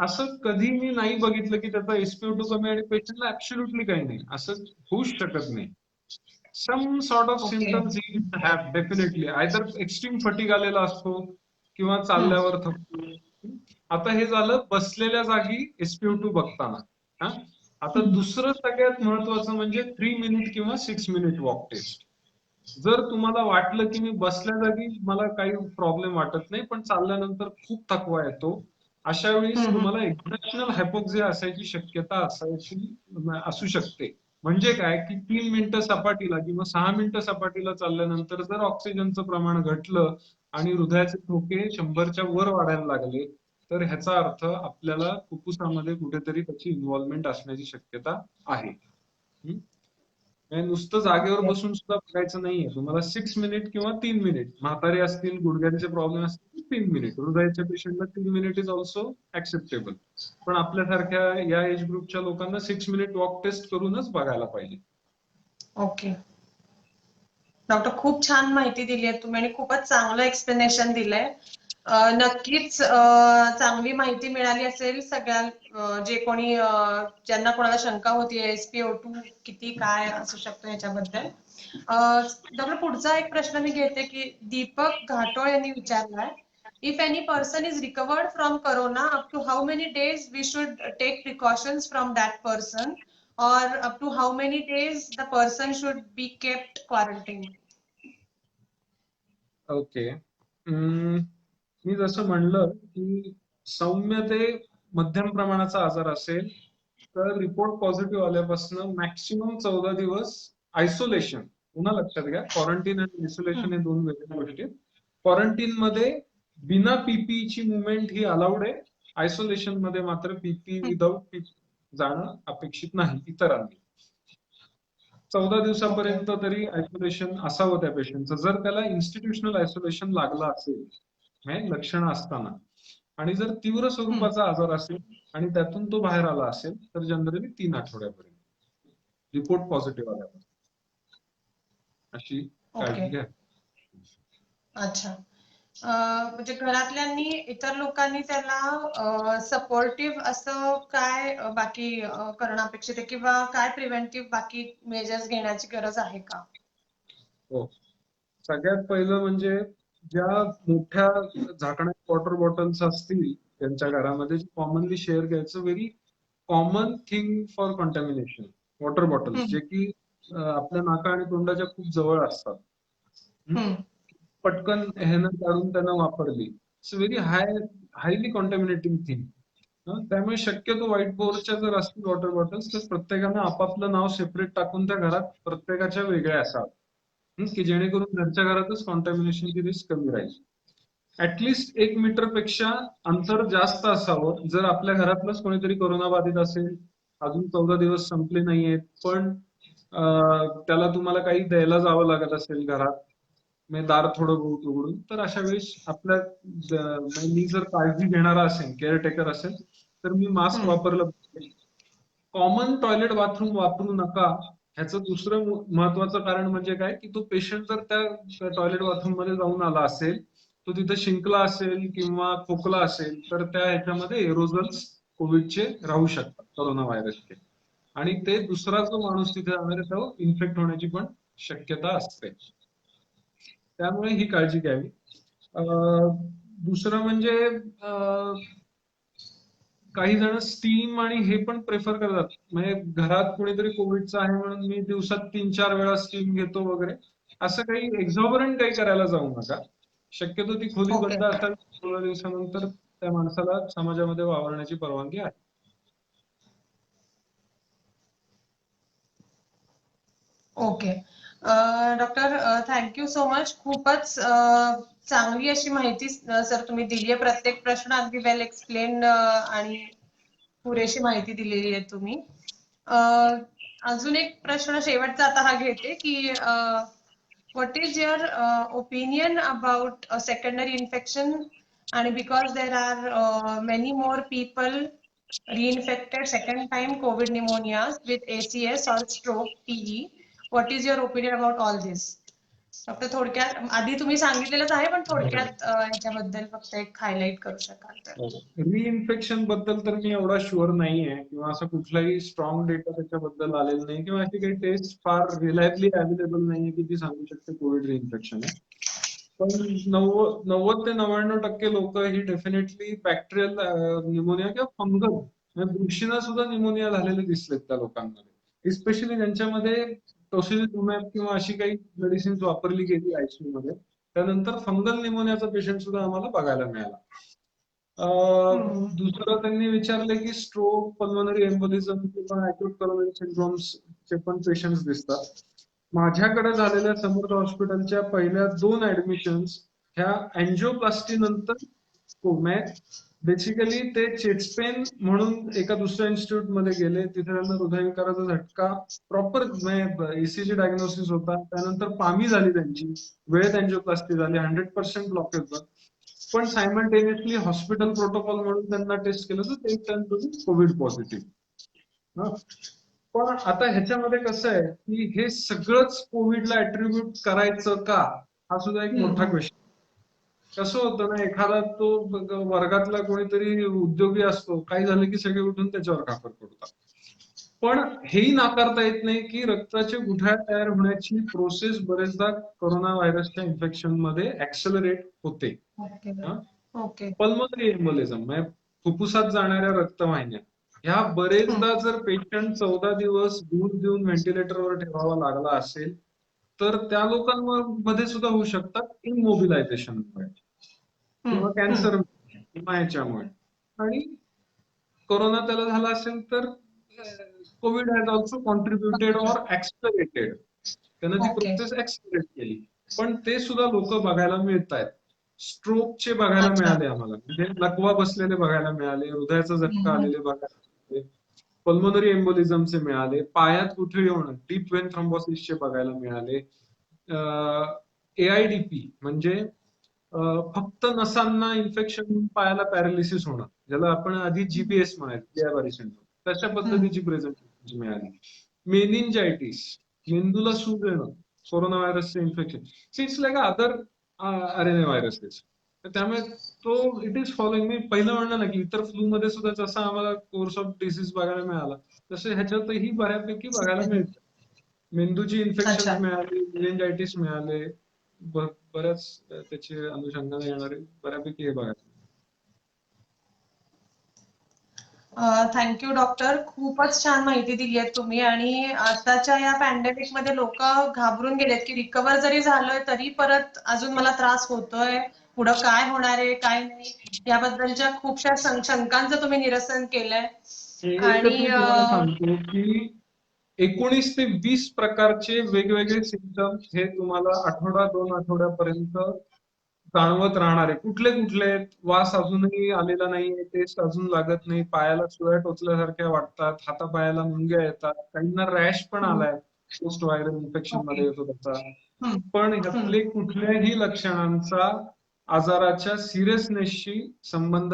असं कधी मी नाही बघितलं की त्याचा SpO2 कमी आणि पेशंटला ऍब्सोल्युटली काही नाही, असं होऊच शकत नाही. Some sort of okay. Symptoms ही have definitely either extreme fatigue आलेला असतो किंवा हम्म, चालल्यावर थकतो. आता हे झालं बसलेल्या जागी SpO2 बघताना. हा, आता हम्म, दुसरं सगळ्यात महत्वाचं म्हणजे 3 मिनिट किंवा 6 मिनिट वॉक टेस्ट. जर तुम्हाला वाटलं की मी बसल्या जागी मला काही प्रॉब्लेम वाटत नाही पण चालल्यानंतर खूप थकवा येतो, अशा वेळेस हम्म, तुम्हाला एक्झर्शनल हायपोक्सिया असायची शक्यता असू शकते. म्हणजे काय की 3 मिनिटं सपाटीला किंवा 6 मिनिटं सपाटीला चालल्यानंतर जर ऑक्सिजनचं प्रमाण घटलं आणि हृदयाचे ठोके 100च्या वर वाढायला लागले तर ह्याचा अर्थ आपल्याला फुफ्फुसामध्ये कुठेतरी त्याची इन्व्हॉल्वमेंट असण्याची शक्यता आहे. म्हणजे नुसतं जागेवर ओके. बसून सुद्धा बघायचं नाहीये. तुम्हाला 6 मिनिट किंवा 3 मिनिट, म्हातारे असतील, गुडघ्यांचे प्रॉब्लेम असतील 3 मिनिट, हृदयाच्या पेशंटला 3 मिनिट इज ऑल्सो ऍक्सेप्टेबल. पण आपल्यासारख्या या एज ग्रुपच्या लोकांना 6 मिनिट वॉक टेस्ट करूनच बघायला पाहिजे. ओके. डॉक्टर खूप छान माहिती दिली आहे तुम्ही आणि खूपच चांगलं एक्सप्लेनेशन दिलंय. नक्कीच चांगली माहिती मिळाली असेल सगळ्या जे कोणी ज्यांना कोणाला शंका होती SpO2 किती काय असू शकतो ह्याच्याबद्दल. डॉक्टर पुढचा एक प्रश्न मी घेते की दीपक घाटोळ यांनी विचारलाय, if any person is recovered from corona up to how many days we should take precautions from that person or up to how many days the person should be kept quarantined? Okay. मी जसं म्हणलं की सौम्य ते मध्यम प्रमाणाचा आजार असेल तर रिपोर्ट पॉझिटिव्ह आल्यापासून मॅक्सिमम 14 दिवस आयसोलेशन. पुन्हा लक्षात घ्या, क्वारंटीन आणि आयसोलेशन हे दोन वेगळ्या गोष्टी आहेत. क्वारंटीन मध्ये बिना पीपीई ची मुवमेंट ही अलाउड आहे. आयसोलेशन मध्ये मात्र पीपी विदाऊट पीपी जाणं अपेक्षित नाही इतरांनी. 14 ओके. दिवसापर्यंत तरी आयसोलेशन असावं त्या पेशंटचं. जर त्याला इन्स्टिट्यूशनल आयसोलेशन लागलं असेल म्हणजे लक्षणं असताना आणि जर तीव्र स्वरूपाचा आजार असेल आणि त्यातून तो बाहेर आला असेल तर जनरली 3 आठवड्यापर्यंत रिपोर्ट पॉझिटिव्ह आल्यापासून अशी ओके. काळजी घ्या. अच्छा. म्हणजे घरातल्यांनी इतर लोकांनी त्याला सपोर्टिव्ह असं काय बाकी करणं अपेक्षित आहे किंवा काय प्रिव्हेंटिव्ह बाकी मेजर्स घेण्याची गरज आहे का? हो. सगळ्यात पहिलं म्हणजे ज्या मोठ्या झाकणाच्या वॉटर बॉटल्स असतील त्यांच्या घरामध्ये कॉमनली शेअर घ्यायचं. Very common thing for contamination. Water bottles हम्म, जे की आपल्या नाका आणि तोंडाच्या खूप जवळ असतात. हं? हम्म. पटकन ह्यानं काढून त्यांना वापरली. It's very highly contaminating thing. त्यामुळे शक्यतो व्हाईट बोर्डच्या जर असतील वॉटर बॉटल्स तर प्रत्येकानं आपापलं नाव सेपरेट टाकून त्या घरात प्रत्येकाच्या वेगळ्या असाव्या. की जेणेकरून घरच्या घरातच कॉन्टॅमिनेशनची रिस्क कमी राहील. ऍटलिस्ट 1 मीटर पेक्षा अंतर जास्त असावं. जर आपल्या घरातलंच कोणीतरी कोरोना बाधित असेल, अजून 14 दिवस संपले नाहीयेत, पण त्याला तुम्हाला काही द्यायला जावं लागत असेल घरात, म्हणजे दार थोडं बहुत उघडून, तर अशा वेळेस म्हणजे मी जर काळजी घेणारा असेल, केअरटेकर असेल, तर मी मास्क हम्म. वापरलं पाहिजे. कॉमन टॉयलेट बाथरूम वापरू नका. ह्याचं दुसरं महत्वाचं कारण म्हणजे काय, की तो पेशंट जर त्या टॉयलेट बाथरूम मध्ये जाऊन आला असेल, तो तिथे शिंकला असेल किंवा खोकला असेल, तर त्या ह्याच्यामध्ये एरोझल्स कोविडचे राहू शकतात, कोरोना व्हायरसचे. आणि ते दुसरा जो माणूस तिथे जाणार आहे तो इन्फेक्ट होण्याची पण शक्यता असते. त्यामुळे ही काळजी घ्यावी. दुसरं म्हणजे काही जण स्टीम आणि हे पण प्रेफर करतात. म्हणजे घरात कोणीतरी कोविडचं आहे म्हणून मी दिवसात 3-4 वेळा स्टीम घेतो वगैरे. असं काही एक्झॉबरंट काही करायला जाऊ नका. शक्यतो ती खोली ओके. बंद असावी. 16 दिवसानंतर त्या माणसाला समाजामध्ये वावरण्याची परवानगी आहे. Okay. Doctor, thank you so much. खूपच चांगली अशी माहिती सर तुम्ही दिली आहे. प्रत्येक प्रश्न अगदी वेल एक्सप्लेन आणि पुरेशी माहिती दिलेली आहे तुम्ही. अजून एक प्रश्न शेवटचा आता हा घेते की what is your opinion about a secondary infection, and because there are many more people reinfected second time COVID pneumonias with ACS or stroke TE, what is your opinion about all this? फक्त थोडक्यात आधी तुम्ही सांगितलेलंच आहे, पण थोडक्यात याच्याबद्दल फक्त एक हायलाइट करू शकाल तर. रिइन्फेक्शन बद्दल तर मी एवढा शुअर नाहीये, किंवा असं कुठलाही स्ट्रॉंग डेटा त्याच्याबद्दल आलेला नाही, किंवा अशी काही टेस्ट फार रिलायबली अवेलेबल नाहीये की ती सांगू शकते कोविड रिइन्फेक्शन आहे. पण 90 ते 99% लोक ही डेफिनेटली बॅक्टेरियल न्यूमोनिया किंवा फंगल म्हणजे बुरशीनं सुद्धा न्यूमोनिया झालेले दिसलेत त्या लोकांमध्ये. इस्पेशली ज्यांच्यामध्ये टोसिलिझुमॅब किंवा अशी काही मेडिसिन्स वापरली गेली आयसीयू मध्ये, त्यानंतर फंगल न्यूमोनियाचा पेशंट सुद्धा आम्हाला बघायला मिळाला. हम्म. दुसरं त्यांनी विचारलं की स्ट्रोक, पल्मोनरी एम्बोलिझम किंवा अॅक्यूट कोरोनरी सिंड्रोम्सचे पण पेशंट्स दिसतात. माझ्याकडे झालेल्या समर्थ हॉस्पिटलच्या पहिल्या 2 ऍडमिशन्स ह्या अँजिओप्लास्टी नंतर बेसिकली ते चेस्ट पेन म्हणून एका दुसऱ्या इन्स्टिट्यूट मध्ये गेले. तिथे त्यांना हृदयविकाराचा झटका, प्रॉपर ईसीजी डायग्नोसिस होता. त्यानंतर पामी झाली त्यांची, वेळेत अँजिओप्लास्टी झाली, 100% ब्लॉकेज होतं. पण सायमल्टेनियसली हॉस्पिटल प्रोटोकॉल म्हणून त्यांना टेस्ट केलं तर ते टर्न टू कोविड पॉझिटिव्ह. पण आता ह्याच्यामध्ये कसं आहे की हे सगळंच कोविडला अट्रिब्यूट करायचं का, हा सुद्धा एक मोठा हम्म. क्वेश्चन. कसं होतं ना, एखादा तो वर्गातला कोणीतरी उद्योगी असतो, काही झालं की सगळे उठून त्याच्यावर खापर फोडतात. पण हेही नाकारता येत नाही की रक्ताचे गुठळ्या तयार होण्याची प्रोसेस बरेचदा कोरोना व्हायरसच्या इन्फेक्शन मध्ये ऍक्सेलरेट होते. ओके. ओके. पल्मोनरी एम्बोलिझम म्हणजे फुफ्फुसात जाणाऱ्या रक्तवाहिन्या, ह्या बरेचदा जर पेशंट 14 दिवस दूध देऊन व्हेंटिलेटरवर ठेवावा लागला असेल, तर त्या लोकांमध्ये सुद्धा होऊ शकतात इमोबिलायझेशनमुळे किंवा हम्म. कॅन्सर किंवा ह्याच्यामुळे. आणि कोरोना त्याला झाला असेल तर Covid has also contributed or accelerated, त्यानं ती ओके. प्रोसेस ऍक्सलरेट केली. पण ते सुद्धा लोक बघायला मिळत आहेत. स्ट्रोकचे बघायला अच्छा. मिळाले आम्हाला, म्हणजे लकवा बसलेले बघायला मिळाले, हृदयाचा झटका हम्म. आलेले बघायला मिळाले, पल्मोनरी एम्बोलिझमचे मिळाले, पायात गुठळी होणं डीप वेन थ्रोम्बोसिसचे बघायला मिळाले, एआयडीपी म्हणजे फक्त नसांना इन्फेक्शन होऊन पायाला पॅरालिसिस होणं, ज्याला आपण आधी जीबीएस म्हणायचं, गुइलेट सिंड्रोम, तशा पद्धतीची प्रेझेंटेशन मिळाली. मेनिंजायटिस, मेंदूला सूज येणं, कोरोना व्हायरसचे infection, it's like other RNA viruses. त्यामुळे तो इट इज फॉलोइंग. मी पहिलं म्हणलं ना की इतर फ्लू मध्ये सुद्धा जसा आम्हाला कोर्स ऑफ डिसीज बघायला मिळाला, तसं ह्याच्यातही बऱ्यापैकी बघायला मिळतं. मेंदूची अच्छा. इन्फेक्शन मिळाली, मेनिंजायटिस मिळाले, बऱ्याच त्याचे अनुषंगाने येणारे बऱ्यापैकी हे बघा. Thank you doctor. खूपच छान माहिती दिली आहे तुम्ही आणि आताच्या या पॅन्डेमिक मध्ये लोक घाबरून गेलेत की रिकवर जरी झालोय तरी परत अजून मला त्रास होतोय, पुढं काय होणार आहे काय नाही याबद्दलच्या खूपशा शंकांचं तुम्ही निरसन केलंय. एकच आणि मी तुम्हाला सांगतो की 19 ते 20 प्रकारचे वेगवेगळे सिम्पटम्स हे तुम्हाला आठवडा 2 आठवड्यापर्यंत जाणवत राहणार आहे. कुठले कुठले आहेत? वास अजूनही आलेला नाहीये, टेस्ट अजून लागत नाही, पायाला सुया टोचल्यासारख्या वाटतात, हातापायाला मुंग्या येतात, काहींना रॅश पण आलाय, पोस्ट व्हायरल इन्फेक्शन ओके. मध्ये येतो त्याचा. हम्म. पण ह्यातले कुठल्याही लक्षणांचा आजाराच्या सिरियसनेसशी संबंध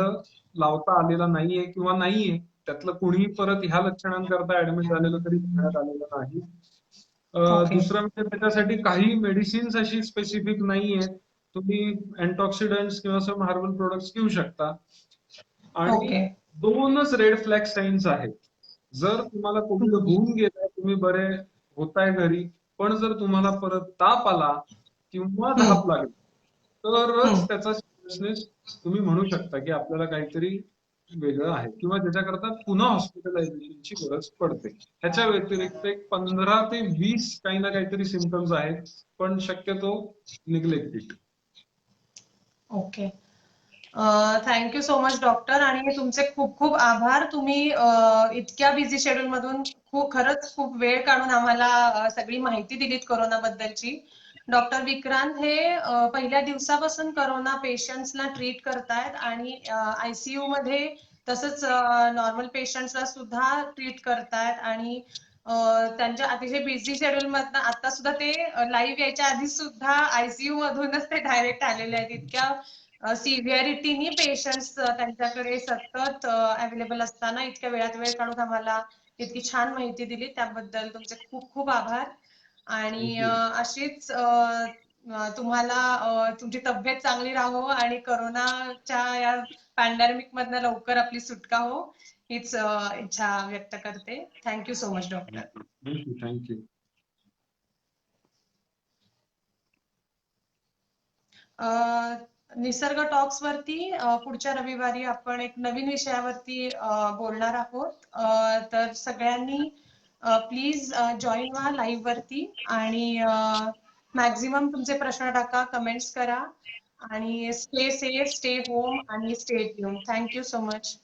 लावता आलेला नाहीये किंवा नाहीये. त्यातलं कोणीही परत ह्या लक्षणांकरता ऍडमिट झालेलं तरी पुण्यात आलेलं नाही. ओके. दुसरं म्हणजे त्याच्यासाठी काही मेडिसिन्स अशी स्पेसिफिक नाहीयेत. तुम्ही अँटॉक्सिडंट्स किंवा सम हार्बल प्रोडक्ट्स घेऊ शकता. आणि ओके. 2च रेड फ्लॅग साईन्स आहेत. जर तुम्हाला कोविड होऊन गेला, तुम्ही बरे होताय घरी, पण जर तुम्हाला परत ताप आला किंवा धाप लागली, तरच त्याचा सिरियसनेस तुम्ही म्हणू शकता की आपल्याला काहीतरी वेगळं आहे किंवा ज्याच्याकरता पुन्हा हॉस्पिटलायझेशनची गरज पडते. ह्याच्या व्यतिरिक्त एक 15 ते 20 काही ना काहीतरी सिम्पटम्स आहेत, पण शक्यतो neglected. Okay. Thank you so much doctor आणि तुमचे खूप खूप आभार. तुम्ही इतक्या बिझी शेड्यूल मधून खरंच खूप वेळ काढून आम्हाला सगळी माहिती दिलीत कोरोनाबद्दलची. डॉक्टर विक्रांत हे पहिल्या दिवसापासून कोरोना पेशंट्सला ट्रीट करतायत आणि ICU मध्ये तसंच नॉर्मल पेशंट्सला सुद्धा ट्रीट करतायत आणि त्यांच्या अतिशय बिझी शेड्यूल मधनं आता सुद्धा ते लाईव्ह यायच्या आधी सुद्धा ICU मधूनच ते डायरेक्ट आलेले आहेत. इतक्या सिव्हिअरिटीनी पेशंट्स त्यांच्याकडे सतत अवेलेबल असताना इतक्या वेळात वेळ काढून आम्हाला इतकी छान माहिती दिली त्याबद्दल तुमचे खूप खूप आभार. आणि अशीच तुम्हाला तुमची तब्येत चांगली राहो आणि कोरोनाच्या या पॅन्डेमिक मधनं लवकर आपली सुटका हो हीच इच्छा व्यक्त करते. Thank you so much doctor. Thank you. निसर्ग टॉक्स वरती पुढच्या रविवारी आपण एक नवीन विषयावरती बोलणार आहोत. तर सगळ्यांनी प्लीज जॉईन व्हा लाईव्ह वरती आणि मॅक्झिमम तुमचे प्रश्न टाका, कमेंट्स करा आणि स्टे सेफ, स्टे होम आणि stay tune. Thank you so much.